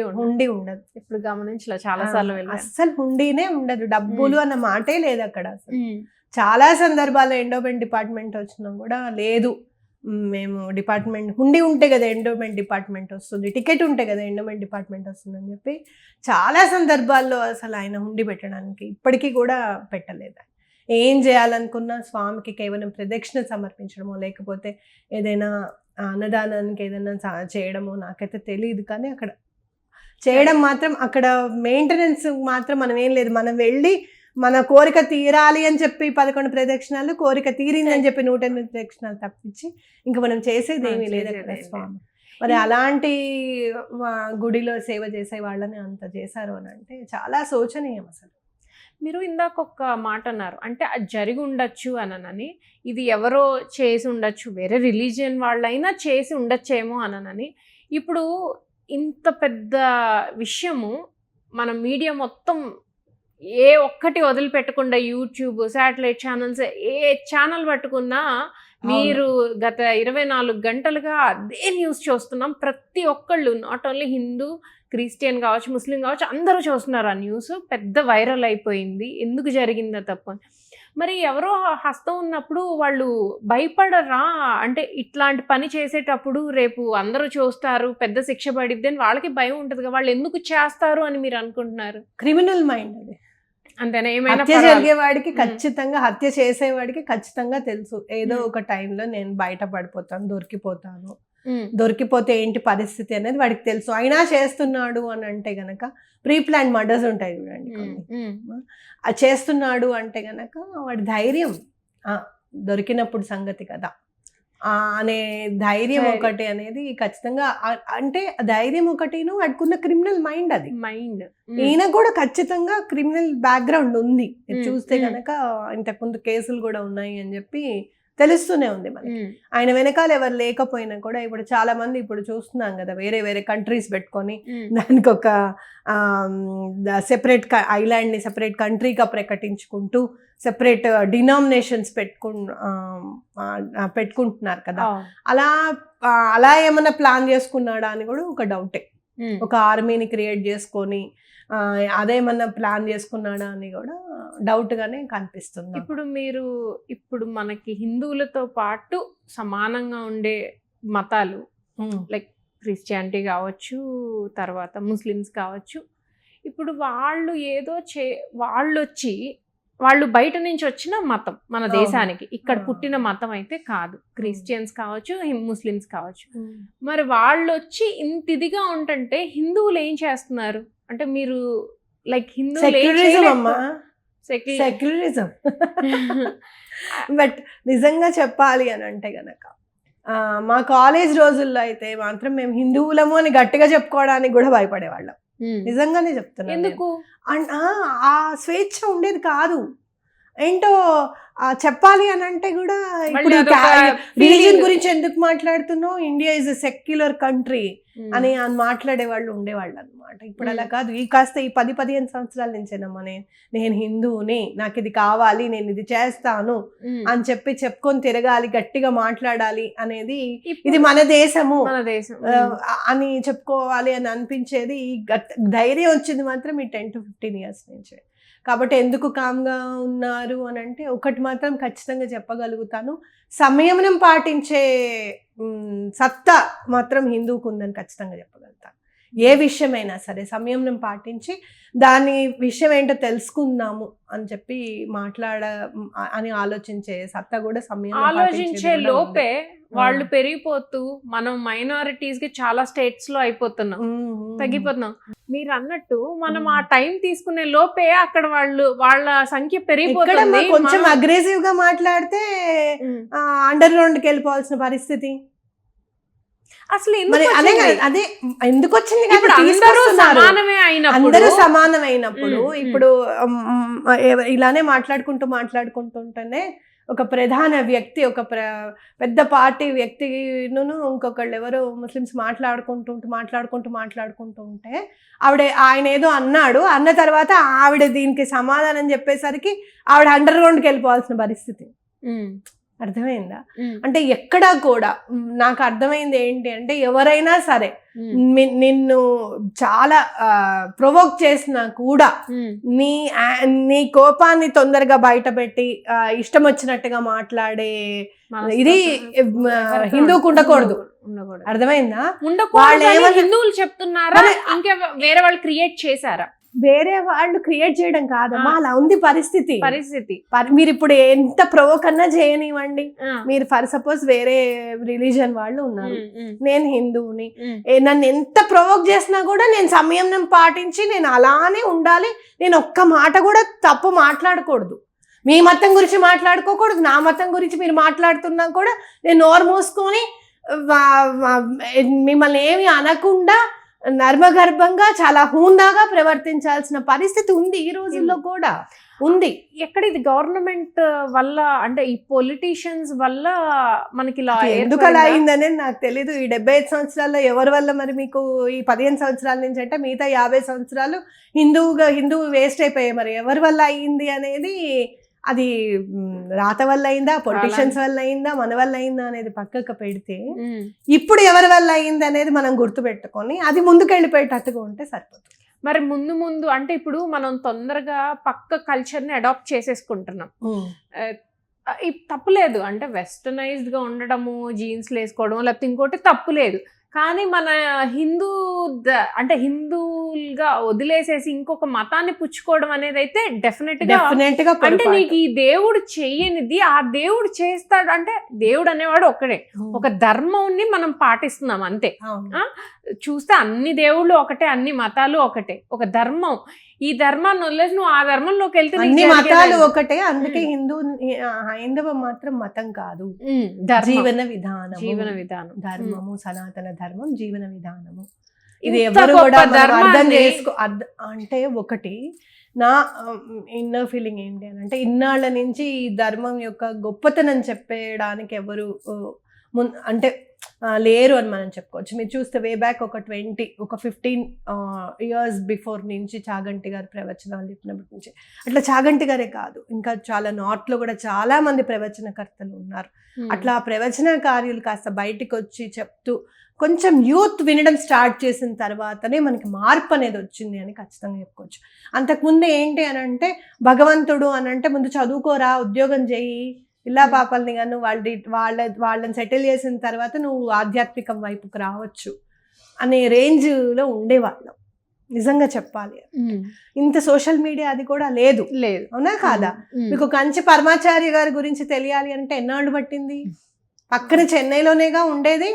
ఉండదు. ఇప్పుడు గమనించలే చాలా సార్లు అస్సలు హుండీనే ఉండదు. డబ్బులు అన్న మాటే లేదు అక్కడ అసలు. చాలా సందర్భాల్లో ఎండోమెంట్ డిపార్ట్మెంట్ వచ్చినా కూడా లేదు, మేము డిపార్ట్మెంట్ హుండీ ఉంటే కదా ఎండోమెంట్ డిపార్ట్మెంట్ వస్తుంది, టికెట్ ఉంటే కదా ఎండోమెంట్ డిపార్ట్మెంట్ వస్తుంది అని చెప్పి చాలా సందర్భాల్లో అసలు ఆయన హుండీ పెట్టడానికి ఇప్పటికీ కూడా పెట్టలేదు. ఏం చేయాలనుకున్నా స్వామికి కేవలం ప్రదక్షిణ సమర్పించడమో లేకపోతే ఏదైనా అన్నదానానికి ఏదైనా చేయడమో నాకైతే తెలియదు. కానీ అక్కడ చేయడం మాత్రం, అక్కడ మెయింటెనెన్స్ మాత్రం మనం ఏం లేదు. మనం వెళ్ళి మన కోరిక తీరాలి అని చెప్పి 11 ప్రదక్షిణాలు, కోరిక తీరిందని చెప్పి 108 ప్రదక్షిణాలు తప్పించి ఇంకా మనం చేసేది ఏమీ లేదు అక్కడ స్వామి. మరి అలాంటి గుడిలో సేవ చేసే వాళ్ళని అంత చేశారు అని అంటే చాలా శోచనీయం అసలు. మీరు ఇందాక ఒక మాట అన్నారు, అంటే అది జరిగి ఉండొచ్చు అనని, ఇది ఎవరో చేసి ఉండొచ్చు, వేరే రిలీజియన్ వాళ్ళైనా చేసి ఉండొచ్చేమో అనని. ఇప్పుడు ఇంత పెద్ద విషయము మన మీడియా మొత్తం ఏ ఒక్కటి వదిలిపెట్టకుండా యూట్యూబ్, శాటిలైట్ ఛానల్స్, ఏ ఛానల్ పట్టుకున్నా మీరు గత 24 గంటలుగా అదే న్యూస్ చూస్తున్నాం. ప్రతి ఒక్కళ్ళు, నాట్ ఓన్లీ హిందూ, క్రిస్టియన్ కావచ్చు, ముస్లిం కావచ్చు, అందరూ చూస్తున్నారు ఆ న్యూస్. పెద్ద వైరల్ అయిపోయింది, ఎందుకు జరిగిందో తప్ప. మరి ఎవరో హస్తం ఉన్నప్పుడు వాళ్ళు భయపడరా? అంటే ఇట్లాంటి పని చేసేటప్పుడు రేపు అందరూ చూస్తారు, పెద్ద శిక్ష పడిద్ది అని వాళ్ళకి భయం ఉంటుంది కదా, వాళ్ళు ఎందుకు చేస్తారు అని మీరు అనుకుంటున్నారు? క్రిమినల్ మైండ్ అది. అంతేనా? ఏమైనా హత్య జరిగేవాడికి ఖచ్చితంగా, హత్య చేసేవాడికి ఖచ్చితంగా తెలుసు ఏదో ఒక టైంలో నేను బయట పడిపోతాను, దొరికిపోతే ఏంటి పరిస్థితి అనేది వాడికి తెలుసు. అయినా చేస్తున్నాడు అని అంటే గనక ప్రీ ప్లాన్ మర్డర్స్ ఉంటాయి చూడండి, అది చేస్తున్నాడు అంటే గనక వాడి ధైర్యం, దొరికినప్పుడు సంగతి కదా అనే ధైర్యం ఒకటి అనేది ఖచ్చితంగా అంటే ధైర్యం ఒకటిను అడుకున్న క్రిమినల్ మైండ్ అది మైండ్. ఈయన కూడా ఖచ్చితంగా క్రిమినల్ బ్యాక్గ్రౌండ్ ఉంది చూస్తే కనుక ఇంతకుముందు కేసులు కూడా ఉన్నాయి అని చెప్పి తెలుస్తూనే ఉంది మనకి. ఆయన వెనకాల ఎవరు లేకపోయినా కూడా ఇప్పుడు చాలా మంది ఇప్పుడు చూస్తున్నాం కదా వేరే వేరే కంట్రీస్ పెట్టుకొని దానికి ఒక సెపరేట్ ఐలాండ్ ని సెపరేట్ కంట్రీగా ప్రకటించుకుంటూ సెపరేట్ డినామినేషన్స్ పెట్టుకుంటున్నారు కదా. అలా ఏమైనా ప్లాన్ చేసుకున్నాడా అని కూడా ఒక డౌటే. ఒక ఆర్మీని క్రియేట్ చేసుకొని అదేమన్నా ప్లాన్ చేసుకున్నాడా అని కూడా డౌట్ గానే కనిపిస్తుంది. ఇప్పుడు మనకి హిందువులతో పాటు సమానంగా ఉండే మతాలు లైక్ క్రిస్టియానిటీ కావచ్చు, తర్వాత ముస్లిమ్స్ కావచ్చు. ఇప్పుడు వాళ్ళు బయట నుంచి వచ్చిన మతం మన దేశానికి, ఇక్కడ పుట్టిన మతం అయితే కాదు. క్రిస్టియన్స్ కావచ్చు, ముస్లిమ్స్ కావచ్చు. మరి వాళ్ళు వచ్చి ఇంత ఇదిగా ఉంటుంటే హిందువులు ఏం చేస్తున్నారు అంటే మీరు లైక్ సెక్యులరిజం బట్ నిజంగా చెప్పాలి అని అంటే గనక మా కాలేజ్ రోజుల్లో అయితే మాత్రం మేము హిందువులము అని గట్టిగా చెప్పుకోవడానికి కూడా భయపడేవాళ్ళం. నిజంగానే చెప్తున్నాను. ఎందుకు? ఆ స్వేచ్ఛ ఉండేది కాదు. ఏంటో చెప్పాలి అని అంటే కూడా ఇప్పుడు రిలీజన్ గురించి ఎందుకు మాట్లాడుతున్నావు, India is a secular country అని మాట్లాడే వాళ్ళు ఉండేవాళ్ళు అనమాట. ఇప్పుడు అలా కాదు. కాస్త ఈ 10-15 సంవత్సరాల నుంచేనమ్మా నేను హిందువుని, నాకు ఇది కావాలి, నేను ఇది చేస్తాను అని చెప్పుకొని తిరగాలి, గట్టిగా మాట్లాడాలి అనేది, ఇది మన దేశము అని చెప్పుకోవాలి అని అనిపించేది. ఈ ధైర్యం వచ్చింది మాత్రం ఈ 10 to 15 years నుంచే. కాబట్టి ఎందుకు కామ్గా ఉన్నారు అని అంటే ఒకటి మాత్రం ఖచ్చితంగా చెప్పగలుగుతాను, సంయమనం పాటించే సత్తా మాత్రం హిందువుకు ఉందని ఖచ్చితంగా చెప్పగలుగుతాను. ఏ విషయమైనా సరే సంయమనం పాటించి దాని విషయం ఏంటో తెలుసుకుందాము అని చెప్పి అని ఆలోచించే సత్తా కూడా ఆలోచించే లోపే వాళ్ళు పెరిగిపోతూ మనం మైనారిటీస్ కి చాలా స్టేట్స్ లో అయిపోతున్నాం, తగ్గిపోతున్నాం. మీరు అన్నట్టు మనం ఆ టైం తీసుకునే లోపే అక్కడ వాళ్ళ సంఖ్య పెరిగిపోతుంది. కొంచెం అగ్రెసివ్ గా మాట్లాడితే అండర్ గ్రౌండ్ కి వెళ్ళిపోవాల్సిన పరిస్థితి. అసలు అదే ఎందుకు వచ్చింది? అందరూ సమానమైనప్పుడు ఇప్పుడు ఇలానే మాట్లాడుకుంటుంటేనే ఒక ప్రధాన వ్యక్తి, ఒక పెద్ద పార్టీ వ్యక్తిను ఇంకొకళ్ళు ఎవరో ముస్లిమ్స్ మాట్లాడుకుంటూ ఉంటే ఆయన ఏదో అన్న తర్వాత ఆవిడ దీనికి సమాధానం చెప్పేసరికి ఆవిడ అండర్ గ్రౌండ్కి వెళ్ళిపోవాల్సిన పరిస్థితి. అర్థమైందా? అంటే ఎక్కడా కూడా నాకు అర్థమైంది ఏంటి అంటే ఎవరైనా సరే నిన్ను చాలా ప్రొవోక్ చేసినా కూడా నీ కోపాన్ని తొందరగా బయట పెట్టి ఇష్టం వచ్చినట్టుగా మాట్లాడే ఇది హిందువుకు ఉండకూడదు. అర్థమైందా? హిందువులు చెప్తున్నారా ఇంకా వేరే వాళ్ళు క్రియేట్ చేశారా? వేరే వాళ్ళు క్రియేట్ చేయడం కాదమ్మా, అలా ఉంది పరిస్థితి. మీరు ఇప్పుడు ఎంత ప్రొవోక్ అన్నా చేయనివ్వండి. మీరు ఫర్ సపోజ్ వేరే రిలీజన్ వాళ్ళు ఉన్నారు, నేను హిందువుని, నన్ను ఎంత ప్రొవోక్ చేసినా కూడా నేను సంయమనం పాటించి నేను అలానే ఉండాలి. నేను ఒక్క మాట కూడా తప్పు మాట్లాడకూడదు. మీ మతం గురించి మాట్లాడుకోకూడదు, నా మతం గురించి మీరు మాట్లాడుతున్నా కూడా నేను నోరు మూసుకొని మిమ్మల్ని ఏమి అనకుండా నర్మగర్భంగా చాలా హూందాగా ప్రవర్తించాల్సిన పరిస్థితి ఉంది ఈ రోజుల్లో కూడా ఉంది. ఎక్కడ ఇది గవర్నమెంట్ వల్ల అంటే ఈ పొలిటీషియన్స్ వల్ల మనకి ఎందుకు అలా అయిందనేది నాకు తెలీదు. ఈ 75 సంవత్సరాల్లో ఎవరి వల్ల మరి మీకు ఈ 15 సంవత్సరాల నుంచి అంటే మిగతా 50 సంవత్సరాలు హిందువు వేస్ట్ అయిపోయాయి. మరి ఎవరి వల్ల అయ్యింది అనేది, అది రాత వల్ల అయిందా, పొలిటీషియన్స్ వల్ల అయిందా, మన వల్ల అయిందా అనేది పక్కకు పెడితే ఇప్పుడు ఎవరి వల్ల అయింది అనేది మనం గుర్తుపెట్టుకొని అది ముందుకు వెళ్ళిపోయేటట్టుగా ఉంటే సరిపోతుంది. మరి ముందు అంటే ఇప్పుడు మనం తొందరగా పక్క కల్చర్ని అడాప్ట్ చేసేసుకుంటున్నాం. తప్పులేదు అంటే వెస్టర్నైజ్డ్ గా ఉండడము, జీన్స్లు వేసుకోవడం లేకపోతే ఇంకోటి తప్పులేదు. కానీ మన హిందూలుగా వదిలేసేసి ఇంకొక మతాన్ని పుచ్చుకోవడం అనేది అయితే డెఫినెట్ గా అంటే నీకు ఈ దేవుడు చెయ్యనిది ఆ దేవుడు చేస్తాడు. అంటే దేవుడు అనేవాడు ఒకడే, ఒక ధర్మంని మనం పాటిస్తున్నాం అంతే. చూస్తే అన్ని దేవుళ్ళు ఒకటే, అన్ని మతాలు ఒకటే, ఒక ధర్మం. ఈ ధర్మాన్ని వదిలేసి నువ్వు ఆ ధర్మంలోకి వెళ్తే నీకు అన్ని జరిగేది మతాలు అది. ఒకటే, అందుకే హైందవం మాత్రం మతం కాదు, ధర్మం. జీవన విధానం, జీవన విధానం. ధర్మము, సనాతన ధర్మం, జీవన విధానము. ఇది ఇంత ఎవరు గొప్ప కూడా మనం అర్థం ధర్మాన్ని- చేసుకో అంటే ఒకటి నా ఇన్నర్ ఫీలింగ్ ఏంటి అని అంటే, ఇన్నాళ్ళ నుంచి ఈ ధర్మం యొక్క గొప్పతనం చెప్పేయడానికి ఎవరు అంటే లేరు అని మనం చెప్పుకోవచ్చు. మీరు చూస్తే వే బ్యాక్ ఒక 15 ఇయర్స్ బిఫోర్ నుంచి చాగంటి గారి ప్రవచనాలు చెప్పినప్పటి నుంచి, అట్లా చాగంటి గారే కాదు, ఇంకా చాలా నార్త్లో కూడా చాలా మంది ప్రవచనకర్తలు ఉన్నారు. అట్లా ప్రవచనకార్యులు కాస్త బయటికి వచ్చి చెప్తూ కొంచెం యూత్ వినడం స్టార్ట్ చేసిన తర్వాతనే మనకి మార్పు అనేది వచ్చింది అని ఖచ్చితంగా చెప్పుకోవచ్చు. అంతకుముందు ఏంటి అని అంటే, భగవంతుడు అని అంటే ముందు చదువుకోరా, ఉద్యోగం చేయి, ఇలా పాపల్ని గాను వాళ్ళని సెటిల్ చేసిన తర్వాత నువ్వు ఆధ్యాత్మికం వైపుకు రావచ్చు అనే రేంజ్లో ఉండేవాళ్ళం నిజంగా చెప్పాలి. ఇంత సోషల్ మీడియా అది కూడా లేదు, అవునా కాదా? మీకు కంచి పరమాచార్య గారి గురించి తెలియాలి అంటే ఎన్నాళ్ళు పట్టింది? పక్కన చెన్నైలోనేగా ఉండేది,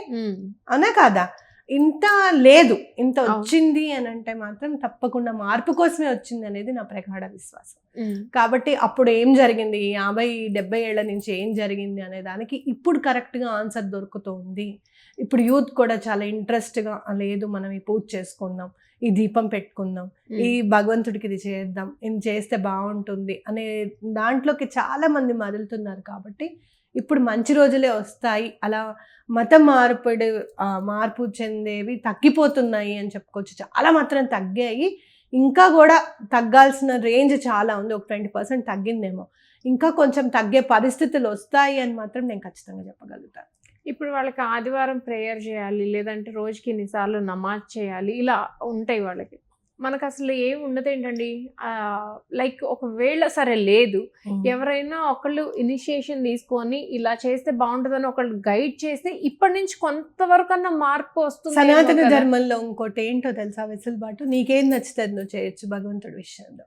అవునా కాదా? ఇంత లేదు, ఇంత వచ్చింది అని అంటే మాత్రం తప్పకుండా మార్పు కోసమే వచ్చింది అనేది నా ప్రగాఢ విశ్వాసం. కాబట్టి అప్పుడు ఏం జరిగింది, 50-70 ఏళ్ల నుంచి ఏం జరిగింది అనే దానికి ఇప్పుడు కరెక్ట్గా ఆన్సర్ దొరుకుతుంది. ఇప్పుడు యూత్ కూడా చాలా ఇంట్రెస్ట్గా, లేదు మనం ఈ పూజ చేసుకుందాం, ఈ దీపం పెట్టుకుందాం, ఈ భగవంతుడికి ఇది చేద్దాం, ఇది చేస్తే బాగుంటుంది అనే దాంట్లోకి చాలా మంది మదులుతున్నారు. కాబట్టి ఇప్పుడు మంచి రోజులే వస్తాయి. అలా మత మార్పు చెందేవి తగ్గిపోతున్నాయి అని చెప్పుకోవచ్చు. చాలా మాత్రం తగ్గాయి, ఇంకా కూడా తగ్గాల్సిన రేంజ్ చాలా ఉంది. ఒక 20% తగ్గిందేమో, ఇంకా కొంచెం తగ్గే పరిస్థితులు వస్తాయి అని మాత్రం నేను ఖచ్చితంగా చెప్పగలుగుతాను. ఇప్పుడు వాళ్ళకి ఆదివారం ప్రేయర్ చేయాలి, లేదంటే రోజుకి ఇన్నిసార్లు నమాజ్ చేయాలి, ఇలా ఉంటాయి వాళ్ళకి. మనకు అసలు ఏం ఉండదు ఏంటండి, లైక్ ఒకవేళ సరే లేదు, ఎవరైనా ఒకళ్ళు ఇనిషియేషన్ తీసుకొని ఇలా చేస్తే బాగుంటుందని ఒకళ్ళు గైడ్ చేస్తే ఇప్పటి నుంచి కొంతవరకు అన్న మార్పు వస్తుంది. సనాతన ధర్మంలో ఇంకోటి ఏంటో తెలుసా, వెసులుబాటు, నీకేం నచ్చుతుంది నువ్వు చేయొచ్చు భగవంతుడి విషయంలో.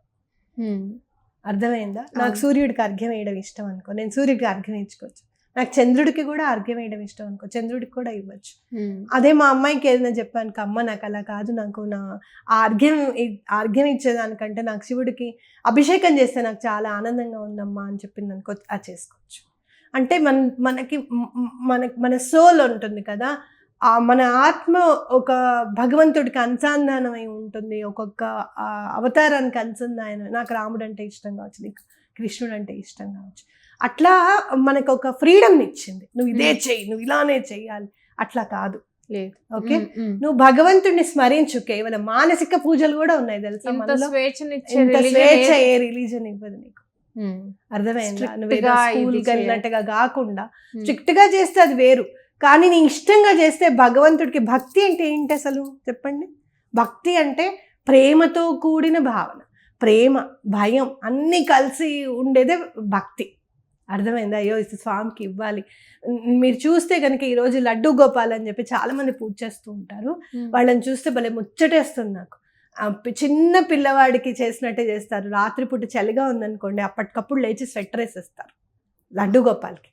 అర్థమైందా? నాకు సూర్యుడికి అర్ఘ్యం వేయడం ఇష్టం అనుకో, నేను సూర్యుడికి అర్ఘ్యం ఇచ్చుకోవచ్చు. నాకు చంద్రుడికి కూడా అర్ఘ్యం వేయడం ఇష్టం అనుకో, చంద్రుడికి కూడా ఇవ్వచ్చు. అదే మా అమ్మాయికి ఏదైనా చెప్పాను, అమ్మ నాకు అలా కాదు, నాకు నా అర్ఘ్యం ఇచ్చేదానికంటే నాకు శివుడికి అభిషేకం చేస్తే నాకు చాలా ఆనందంగా ఉందమ్మా అని చెప్పింది అనుకో, అది చేసుకోవచ్చు. అంటే మన సోల్ ఉంటుంది కదా, మన ఆత్మ ఒక భగవంతుడికి అనుసంధానమై ఉంటుంది, ఒక్కొక్క అవతారానికి అనుసంధానం. నాకు రాముడు అంటే ఇష్టం కావచ్చు, నీకు కృష్ణుడు అంటే ఇష్టం కావచ్చు. అట్లా మనకు ఒక ఫ్రీడమ్ని ఇచ్చింది, నువ్వు ఇదే చెయ్యి, నువ్వు ఇలానే చెయ్యాలి, అట్లా కాదు. ఓకే, నువ్వు భగవంతుడిని స్మరించు. కేవలం మానసిక పూజలు కూడా ఉన్నాయి తెలుసా, స్వేచ్ఛ ఏ రిలీజన్ ఇవ్వదు నీకు. అర్థమైందా? నువ్వేదో స్కూల్కి వెళ్ళినట్టుగా కాకుండా స్ట్రిక్ట్ గా చేస్తే అది వేరు, కానీ నీ ఇష్టంగా చేస్తే భగవంతుడికి. భక్తి అంటే ఏంటి అసలు చెప్పండి? భక్తి అంటే ప్రేమతో కూడిన భావన, ప్రేమ, భయం అన్నీ కలిసి ఉండేదే భక్తి. అర్థమైందా? అయ్యో ఇది స్వామికి ఇవ్వాలి. మీరు చూస్తే కనుక ఈరోజు లడ్డూ గోపాల్ అని చెప్పి చాలా మంది పూజ చేస్తూ ఉంటారు. వాళ్ళని చూస్తే భలే ముచ్చటేస్తుంది నాకు. చిన్న పిల్లవాడికి చేసినట్టే చేస్తారు. రాత్రిపూట చలిగా ఉందనుకోండి, అప్పటికప్పుడు లేచి స్వెటర్ వేసేస్తారు లడ్డూ గోపాల్కి.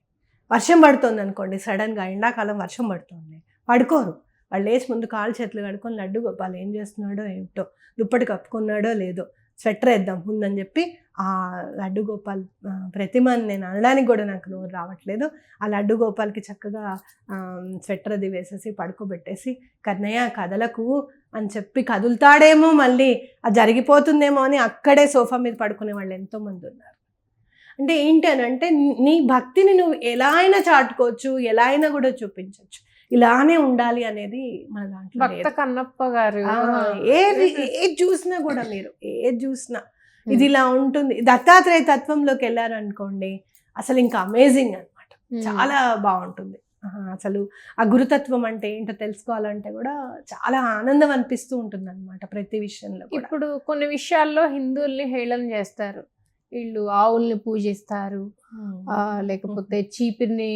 వర్షం పడుతుంది అనుకోండి, సడన్గా ఎండాకాలం వర్షం పడుతుంది, పడుకోరు. వాళ్ళు లేచి ముందు కాళ్ళు చేతులు కడుక్కొని లడ్డూ గోపాల్ ఏం చేస్తున్నాడో ఏమిటో, దుప్పటి కప్పుకున్నాడో లేదో, స్వెటర్ వేద్దాం ముందని చెప్పి ఆ లడ్డు గోపాల్ ప్రతిమని నేను అనడానికి కూడా నాకు నోరు రావట్లేదు. ఆ లడ్డు గోపాల్కి చక్కగా స్వెటర్ అది వేసేసి పడుకోబెట్టేసి, కన్నయ్య కదలకు అని చెప్పి, కదులుతాడేమో మళ్ళీ అది జరిగిపోతుందేమో అని అక్కడే సోఫా మీద పడుకునే వాళ్ళు ఎంతోమంది ఉన్నారు. అంటే ఏంటి అని అంటే, నీ భక్తిని నువ్వు ఎలా అయినా చాటుకోవచ్చు, ఎలా అయినా కూడా చూపించవచ్చు. ఇలానే ఉండాలి అనేది మన దాంట్లో. భక్త కన్నప్ప గారు ఏది చూసినా కూడా, మీరు ఏది చూసినా ఇది ఇలా ఉంటుంది. దత్తాత్రేయ తత్వంలోకి వెళ్ళారనుకోండి, అసలు ఇంకా అమేజింగ్ అనమాట, చాలా బాగుంటుంది. అసలు ఆ గురుతత్వం అంటే ఏంటో తెలుసుకోవాలంటే కూడా చాలా ఆనందం అనిపిస్తూ ఉంటుంది అనమాట ప్రతి విషయంలో. ఇప్పుడు కొన్ని విషయాల్లో హిందువుల్ని హేళన చేస్తారు, వీళ్ళు ఆవుల్ని పూజిస్తారు, లేకపోతే చీపిరిని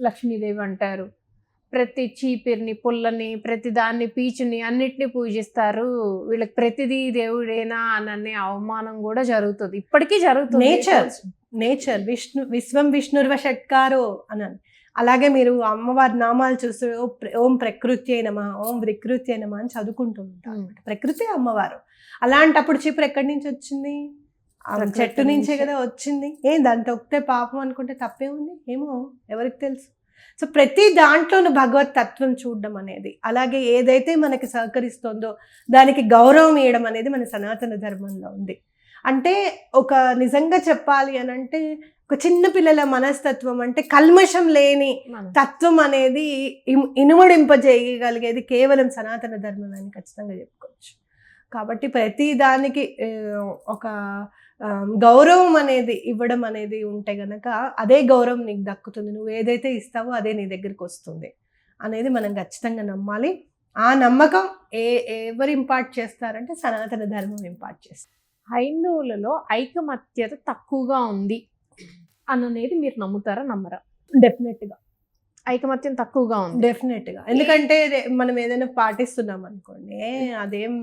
లక్ష్మీదేవి అంటారు, ప్రతి చీపిరిని, పుల్లని, ప్రతి దాన్ని, పీచుని అన్నిటినీ పూజిస్తారు, వీళ్ళకి ప్రతిదీ దేవుడేనా అనే అవమానం కూడా జరుగుతుంది, ఇప్పటికీ జరుగుతుంది. నేచర్ విష్ణు విశ్వం విష్ణుర్వ షట్కారో అని అలాగే మీరు అమ్మవారి నామాలు చూస్తే ఓం ప్రకృత్యై నమః, ఓం వికృత్యై నమః అని చదువుకుంటూ ఉంటారు అనమాట. ప్రకృతి అమ్మవారు. అలాంటప్పుడు చీపురు ఎక్కడి నుంచి వచ్చింది? చెట్టు నుంచే కదా వచ్చింది. దాంతో ఒక్కటే పాపం అనుకుంటే తప్పే ఉంది? ఏమో ఎవరికి తెలుసు. సో ప్రతి దాంట్లోనూ భగవత్ తత్వం చూడడం అనేది, అలాగే ఏదైతే మనకి సహకరిస్తుందో దానికి గౌరవం ఇవ్వడం అనేది మన సనాతన ధర్మంలో ఉంది. అంటే ఒక నిజంగా చెప్పాలి అని అంటే ఒక చిన్న పిల్లల మనస్తత్వం అంటే కల్మషం లేని తత్వం అనేది ఇనుమడింపజేయగలిగేది కేవలం సనాతన ధర్మం అని ఖచ్చితంగా చెప్పుకోవచ్చు. కాబట్టి ప్రతి దానికి ఒక గౌరవం అనేది ఇవ్వడం అనేది ఉంటే గనక అదే గౌరవం నీకు దక్కుతుంది. నువ్వు ఏదైతే ఇస్తావో అదే నీ దగ్గరికి వస్తుంది అనేది మనం ఖచ్చితంగా నమ్మాలి. ఆ నమ్మకం ఎవరు ఇంపార్ట్ చేస్తారంటే సనాతన ధర్మం ఇంపార్ట్ చేస్తారు. హైందవులలో ఐకమత్యత తక్కువగా ఉంది అనేది మీరు నమ్ముతారా నమ్మరా? డెఫినెట్గా ఐకమత్యం తక్కువగా ఉంది. డెఫినెట్గా. ఎందుకంటే మనం ఏదైనా పాటిస్తున్నాం అనుకోండి, అదేం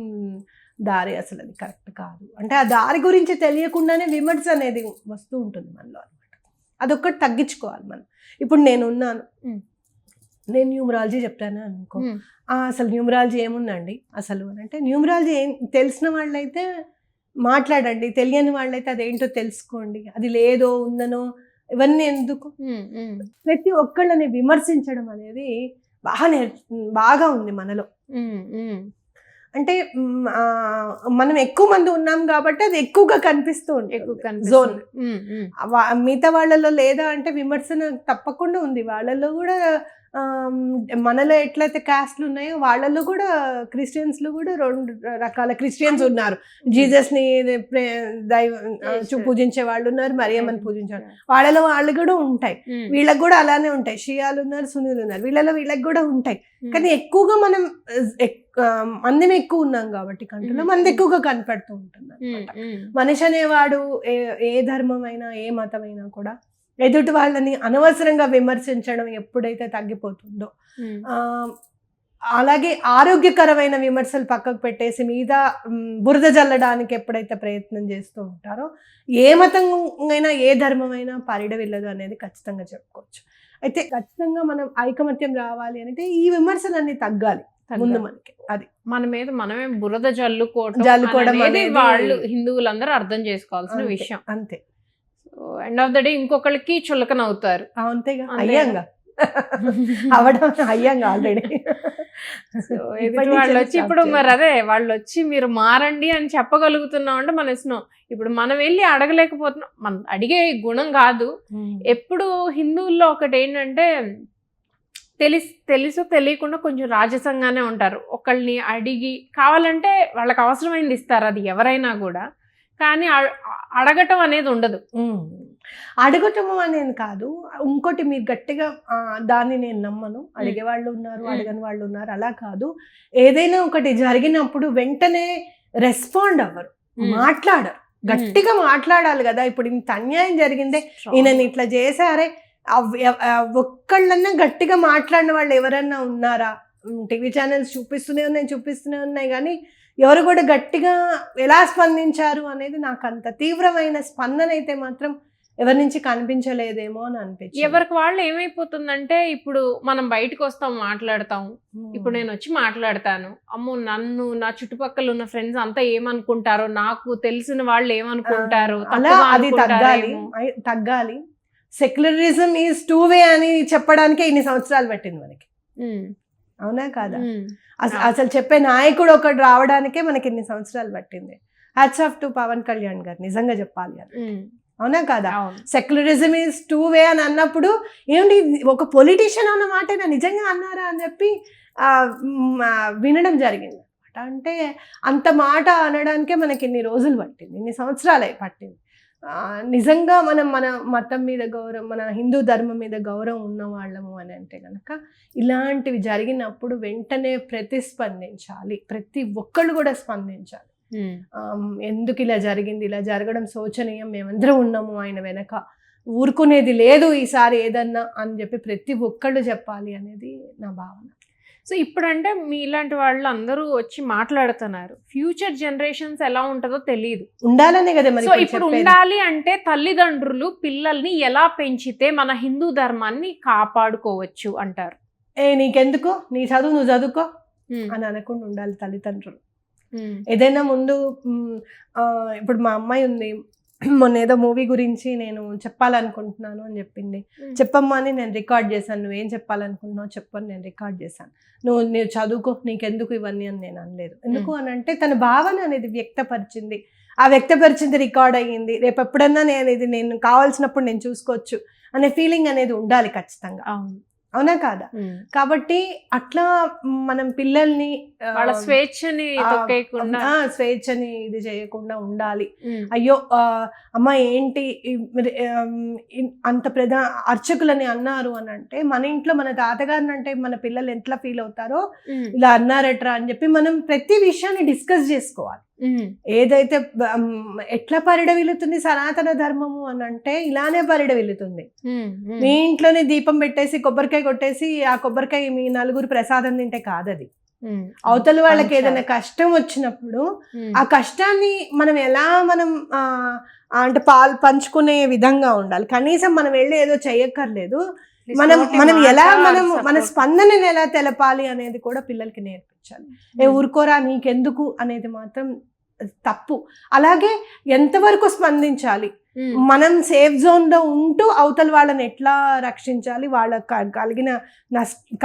దారి అసలు అది కరెక్ట్ కాదు అంటే ఆ దారి గురించి తెలియకుండానే విమర్శ అనేది వస్తూ ఉంటుంది మనలో అనమాట. అదొక్కటి తగ్గించుకోవాలి మనం. ఇప్పుడు నేనున్నాను, నేను న్యూమరాలజీ చెప్తాను అనుకో, అసలు న్యూమరాలజీ ఏముందండి అసలు అని అంటే, న్యూమరాలజీ ఏం తెలిసిన వాళ్ళైతే మాట్లాడండి, తెలియని వాళ్ళైతే అదేంటో తెలుసుకోండి, అది లేదో ఉందనో ఇవన్నీ ఎందుకు. ప్రతి ఒక్కళ్ళని విమర్శించడం అనేది బాగా ఉంది మనలో. అంటే మనం ఎక్కువ మంది ఉన్నాం కాబట్టి అది ఎక్కువగా కనిపిస్తూ ఉంటుంది జోన్. మిగతా వాళ్ళలో లేదా అంటే విమర్శన తప్పకుండా ఉంది. వాళ్ళలో కూడా మనలో ఎట్లయితే క్యాస్ట్లు ఉన్నాయో వాళ్ళలో కూడా క్రిస్టియన్స్లో కూడా 2 రకాల క్రిస్టియన్స్ ఉన్నారు. జీసస్ని పూజించే వాళ్ళు ఉన్నారు, మరియమ్మని పూజించే వాళ్ళలో వాళ్ళు కూడా ఉంటాయి. వీళ్ళకి కూడా అలానే ఉంటాయి. షియాలు ఉన్నారు, సున్నీలు ఉన్నారు, వీళ్ళకి కూడా ఉంటాయి. కానీ ఎక్కువగా మనం మంది ఎక్కువ ఉన్నాం కాబట్టి కంట్రోల్లో మంది ఎక్కువగా కనపడుతూ ఉంటుంది అనమాట. మనిషి అనేవాడు ఏ ధర్మమైనా ఏ మతమైనా కూడా ఎదుటి వాళ్ళని అనవసరంగా విమర్శించడం ఎప్పుడైతే తగ్గిపోతుందో, అలాగే ఆరోగ్యకరమైన విమర్శలు పక్కకు పెట్టేసి మీద బురద జల్లడానికి ఎప్పుడైతే ప్రయత్నం చేస్తూ ఉంటారో ఏ మతం అయినా ఏ ధర్మమైనా పరిడవిల్లదు అనేది ఖచ్చితంగా చెప్పుకోవచ్చు. అయితే ఖచ్చితంగా మనం ఐకమత్యం రావాలి అంటే ఈ విమర్శలన్నీ తగ్గాలి ముందు మనకి. అది మన మీద మనమే బురద జల్లుకోవడం అనేది వాళ్ళు హిందువులందరూ అర్థం చేసుకోవాల్సిన విషయం. అంతే. ఎండ్ ఆఫ్ ద డే ఇంకొకళ్ళకి చులకన అవుతారు. అంతేగా, అయ్యాంగా అవడం అయ్యాంగా ఆల్రెడీ. వాళ్ళు వచ్చి ఇప్పుడు మరి అదే వాళ్ళు వచ్చి మీరు మారండి అని చెప్పగలుగుతున్నాం అంటే మన ఇష్టం. ఇప్పుడు మనం వెళ్ళి అడగలేకపోతున్నాం, మనం అడిగే గుణం కాదు. ఎప్పుడు హిందువుల్లో ఒకటి ఏంటంటే తెలుసు తెలియకుండా కొంచెం రాజసంగానే ఉంటారు. ఒకళ్ళని అడిగి కావాలంటే వాళ్ళకి అవసరమైంది ఇస్తారు, అది ఎవరైనా కూడా. కానీ అడగటం అనేది ఉండదు. అడగటం అనేది కాదు. ఇంకోటి మీరు గట్టిగా దాన్ని నేను నమ్మను. అడిగే వాళ్ళు ఉన్నారు, అడగని వాళ్ళు ఉన్నారు, అలా కాదు. ఏదైనా ఒకటి జరిగినప్పుడు వెంటనే రెస్పాండ్ అవ్వరు, మాట్లాడరు. గట్టిగా మాట్లాడాలి కదా. ఇప్పుడు ఇంత అన్యాయం జరిగిందే, ఈయనని ఇట్లా చేశారే, ఒక్కళ్ళన్నా గట్టిగా మాట్లాడిన వాళ్ళు ఎవరన్నా ఉన్నారా? టీవీ ఛానల్స్ చూపిస్తూనే ఉన్నాయి కానీ ఎవరు కూడా గట్టిగా ఎలా స్పందించారు అనేది నాకు అంత తీవ్రమైన స్పందన అయితే మాత్రం ఎవరి నుంచి కనిపించలేదేమో అని అనిపించింది. ఎవరికి వాళ్ళు ఏమైపోతుందంటే, ఇప్పుడు మనం బయటకు వస్తాం, మాట్లాడతాం. ఇప్పుడు నేను వచ్చి మాట్లాడతాను, అమ్మో నన్ను నా చుట్టుపక్కల ఉన్న ఫ్రెండ్స్ అంతా ఏమనుకుంటారో, నాకు తెలిసిన వాళ్ళు ఏమనుకుంటారో, అలా అది తగ్గాలి. సెక్యులరిజం ఈజ్ 2 వే అని చెప్పడానికే ఇన్ని సంవత్సరాలు పట్టింది మనకి. అవునా కాదా? అసలు చెప్పే నాయకుడు ఒకటి రావడానికే మనకి ఇన్ని సంవత్సరాలు పట్టింది. Hats off to Pawan Kalyan garu, నిజంగా చెప్పాలి అని. అవునా కాదా? సెక్యులరిజం ఈజ్ 2 వే అని అన్నప్పుడు ఏమిటి ఒక పొలిటీషియన్ అన్న మాట నిజంగా అన్నారా అని చెప్పి వినడం జరిగింది అనమాట. అంటే అంత మాట అనడానికే మనకి ఇన్ని రోజులు పట్టింది, ఇన్ని సంవత్సరాలే పట్టింది. నిజంగా మనం మన మతం మీద గౌరవం, మన హిందూ ధర్మం మీద గౌరవం ఉన్న వాళ్ళము అని అంటే కనుక ఇలాంటివి జరిగినప్పుడు వెంటనే ప్రతిస్పందించాలి. ప్రతి ఒక్కళ్ళు కూడా స్పందించాలి. ఎందుకు ఇలా జరిగింది, ఇలా జరగడం శోచనీయం, మేమందరం ఉన్నాము ఆయన వెనక, ఊరుకునేది లేదు ఈసారి ఏదన్నా అని చెప్పి ప్రతి ఒక్కళ్ళు చెప్పాలి అనేది నా భావన. సో ఇప్పుడంటే మీ ఇలాంటి వాళ్ళు అందరూ వచ్చి మాట్లాడుతున్నారు, ఫ్యూచర్ జనరేషన్స్ ఎలా ఉంటుందో తెలియదు, ఉండాలనే కదా మరి సో ఇప్పుడు ఉండాలి అంటే తల్లిదండ్రులు పిల్లల్ని ఎలా పెంచితే మన హిందూ ధర్మాన్ని కాపాడుకోవచ్చు అంటారు? నీకెందుకు, నీ చదువు నువ్వు చదువుకో అని అనకుండా ఉండాలి తల్లిదండ్రులు. ఏదైనా ముందు ఇప్పుడు మా అమ్మాయి ఉంది, మొన్న ఏదో మూవీ గురించి నేను చెప్పాలనుకుంటున్నాను అని చెప్పింది. చెప్పమ్మా అని నేను రికార్డ్ చేశాను. నువ్వేం చెప్పాలనుకుంటున్నావు చెప్పని నేను రికార్డ్ చేశాను. నువ్వు చదువుకో, నీకెందుకు ఇవన్నీ అని నేను అనలేదు. ఎందుకు అని అంటే తన భావన అనేది వ్యక్తపరిచింది, ఆ వ్యక్తపరిచింది రికార్డ్ అయ్యింది. రేపు ఎప్పుడన్నా నేను కావాల్సినప్పుడు నేను చూసుకోవచ్చు అనే ఫీలింగ్ అనేది ఉండాలి ఖచ్చితంగా. అవునా కాదా? కాబట్టి అట్లా మనం పిల్లల్ని వాళ్ళ స్వేచ్ఛని స్వేచ్ఛని ఇది చేయకుండా ఉండాలి. అయ్యో అమ్మ ఏంటి అంత అర్చకులని అన్నారు అని అంటే, మన ఇంట్లో మన తాతగారిని అంటే మన పిల్లలు ఎట్లా ఫీల్ అవుతారో, ఇలా అన్నారట్రా అని చెప్పి మనం ప్రతి విషయాన్ని డిస్కస్ చేసుకోవాలి. ఏదైతే ఎట్లా పరిడవిల్లుతుంది సనాతన ధర్మము అని అంటే ఇలానే పరిడవిల్లుతుంది. మీ ఇంట్లోనే దీపం పెట్టేసి కొబ్బరికాయ కొట్టేసి ఆ కొబ్బరికాయ మీ నలుగురు ప్రసాదం తింటే కాదది. అవతల వాళ్ళకి ఏదైనా కష్టం వచ్చినప్పుడు ఆ కష్టాన్ని మనం ఎలా అంటే పంచుకునే విధంగా ఉండాలి. కనీసం మనం వెళ్ళి ఏదో చెయ్యక్కర్లేదు, మనం ఎలా మన స్పందనని ఎలా తెలపాలి అనేది కూడా పిల్లలకి నేర్పించాలి. ఊరుకోరా నీకెందుకు అనేది మాత్రం తప్పు. అలాగే ఎంతవరకు స్పందించాలి, మనం సేఫ్ జోన్ లో ఉంటూ అవతల వాళ్ళని ఎట్లా రక్షించాలి, వాళ్ళకి కలిగిన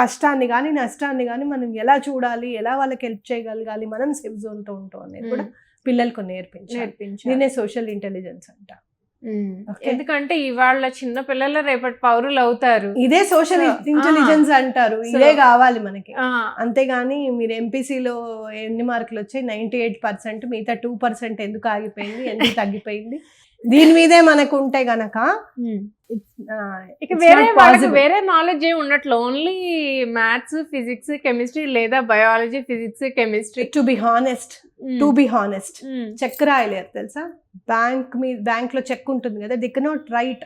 కష్టాన్ని కానీ నష్టాన్ని కానీ మనం ఎలా చూడాలి, ఎలా వాళ్ళకి హెల్ప్ చేయగలగాలి, మనం సేఫ్ జోన్ తో ఉంటాం అనేది కూడా పిల్లలకు నేర్పించాలి. దీన్నే సోషల్ ఇంటెలిజెన్స్ అంట. ఎందుకంటే ఇవాళ చిన్న పిల్లలు రేపటి పౌరులు అవుతారు, ఇదే సోషల్ ఇంటెలిజెన్స్ అంటారు. ఇదే కావాలి మనకి. అంతేగాని మీరు ఎంపీసీలో ఎన్ని మార్కులు వచ్చాయి, 98%, మిగతా 2% ఎందుకు ఆగిపోయింది, ఎందుకు తగ్గిపోయింది, దీని మీదే మనకు ఉంటే గనక ఇక వేరే నాలెడ్జ్ ఏమి ఉండట్లేదు. ఓన్లీ మ్యాథ్స్, ఫిజిక్స్, కెమిస్ట్రీ లేదా biology, physics, chemistry. To be honest cheque రాయలేరు తెలుసా. బ్యాంక్ లో చెక్ ఉంటుంది కదా, ది కెనాట్ రైట్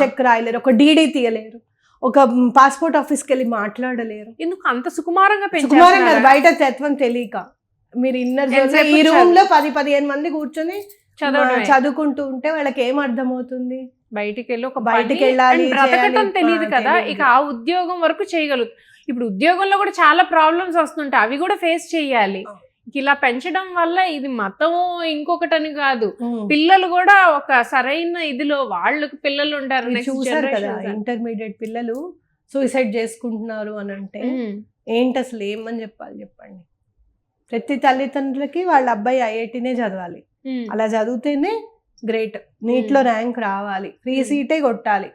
చెక్ రాయలేరు, ఒక డీడీ తీయలేరు, ఒక పాస్పోర్ట్ ఆఫీస్కి వెళ్ళి మాట్లాడలేరు. ఎందుకు అంత సుకుమారంగా బయట తత్వం తెలియక. మీరు ఈ రూమ్ లో 10-15 మంది కూర్చొని చదువుకుంటూ ఉంటే వాళ్ళకి ఏం అర్థమవుతుంది? బయటికి వెళ్ళాలి, బ్రతకటం తెలియదు కదా. ఇక ఆ ఉద్యోగం వరకు చేయగలుగుతాం. ఇప్పుడు ఉద్యోగంలో కూడా చాలా ప్రాబ్లమ్స్ వస్తుంటాయి, అవి కూడా ఫేస్ చేయాలి. ఇలా పెంచడం వల్ల ఇది మతము ఇంకొకటని కాదు, పిల్లలు కూడా ఒక సరైన ఇదిలో వాళ్ళకి పిల్లలు ఉంటారు. చూసారు కదా ఇంటర్మీడియట్ పిల్లలు సూసైడ్ చేసుకుంటున్నారు అని అంటే ఏంటి అసలు ఏమని చెప్పండి. ప్రతి తల్లిదండ్రులకి వాళ్ళ అబ్బాయి ఐఐటీనే చదవాలి, అలా చదివితేనే గ్రేట్, నీట్ లో ర్యాంక్ రావాలి, ఫ్రీ సీటే కొట్టాలి.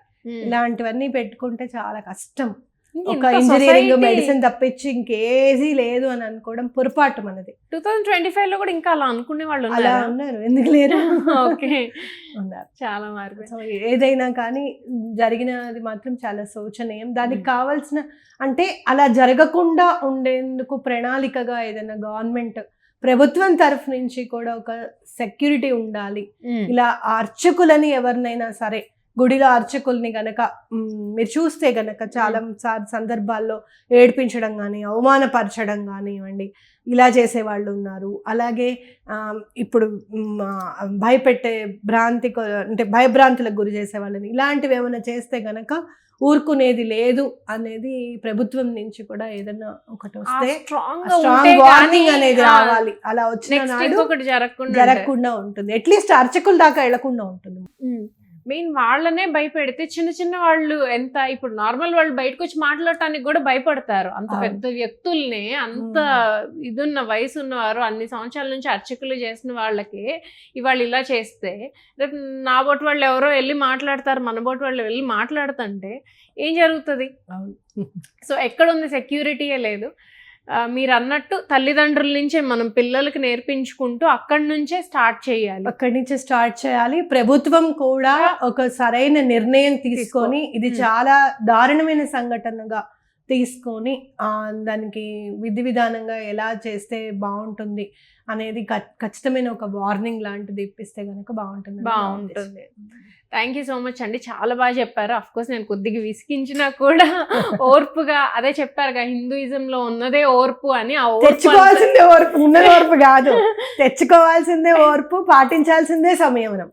ఇలాంటివన్నీ పెట్టుకుంటే చాలా కష్టం. ఒక ఇంజనీరింగ్ మెడిసిన్ తప్పించి ఇంకేజీ లేదు అని అనుకోవడం పొరపాటు మనది. 2025 లో కూడా ఇంకా అలా అనుకునే వాళ్ళు ఉన్నారు, ఎందుకు లేరు? ఉన్నారు, చాలా మార్పు. ఏదైనా కానీ జరిగినది మాత్రం చాలా శోచనీయం. దానికి కావాల్సిన అంటే అలా జరగకుండా ఉండేందుకు ప్రణాళికగా ఏదైనా గవర్నమెంట్ ప్రభుత్వం తరఫు నుంచి కూడా ఒక సెక్యూరిటీ ఉండాలి. ఇలా అర్చకులని ఎవరినైనా సరే, గుడిలో అర్చకుల్ని గనక మీరు చూస్తే గనక చాలా సందర్భాల్లో ఏడిపించడం కానీ, అవమానపరచడం కానివ్వండి, ఇలా చేసేవాళ్ళు ఉన్నారు. అలాగే ఇప్పుడు భయపెట్టే భయభ్రాంతులకు గురి చేసేవాళ్ళని, ఇలాంటివి ఏమైనా చేస్తే గనక ఊరుకునేది లేదు అనేది ప్రభుత్వం నుంచి కూడా ఏదైనా ఒకటి వస్తే స్ట్రాంగ్ వార్నింగ్ అనేది రావాలి. అలా వచ్చిన జరగకుండా ఉంటుంది, అట్లీస్ట్ అర్చకుల దాకా వెళ్లకుండా ఉంటుంది. మెయిన్ వాళ్ళనే భయపెడితే చిన్న చిన్న వాళ్ళు ఎంత ఇప్పుడు నార్మల్ వాళ్ళు బయటకు వచ్చి మాట్లాడటానికి కూడా భయపడతారు. అంత పెద్ద వ్యక్తుల్ని, అంత ఇదున్న వయసు ఉన్నవారు, అన్ని సంవత్సరాల నుంచి అర్చకులు చేసిన వాళ్ళకి ఇవాళ ఇలా చేస్తే రేపు నా బోటి వాళ్ళు ఎవరో వెళ్ళి మాట్లాడతారు, మన బోటి వాళ్ళు వెళ్ళి మాట్లాడుతుంటే ఏం జరుగుతుంది? సో ఎక్కడుంది సెక్యూరిటీయే లేదు. మీరు అన్నట్టు తల్లిదండ్రుల నుంచే మనం పిల్లలకి నేర్పించుకుంటూ అక్కడి నుంచే స్టార్ట్ చేయాలి. ప్రభుత్వం కూడా ఒక సరైన నిర్ణయం తీసుకొని ఇది చాలా దారుణమైన సంఘటనగా తీసుకొని దానికి విధి విధానంగా ఎలా చేస్తే బాగుంటుంది అనేది ఖచ్చితమైన ఒక వార్నింగ్ లాంటిది ఇప్పిస్తే గనక బాగుంటుంది. థ్యాంక్ యూ సో మచ్ అండి, చాలా బాగా చెప్పారు. అఫ్ కోర్స్ నేను కొద్దిగా విసిగించినా కూడా ఓర్పుగా అదే చెప్పారుగా, హిందూయిజం లో ఉన్నదే ఓర్పు అని. ఆ తెచ్చుకోవాల్సిందే ఓర్పు, ఉన్నది ఓర్పు కాదు, తెచ్చుకోవాల్సిందే ఓర్పు, పాటించాల్సిందే సంయమనం.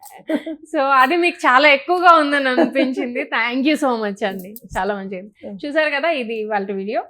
సో అది మీకు చాలా ఎక్కువగా ఉందని అనిపించింది. థ్యాంక్ యూ సో మచ్ అండి, చాలా మంచిది. చూసారు కదా, ఇది వాళ్ళ వీడియో.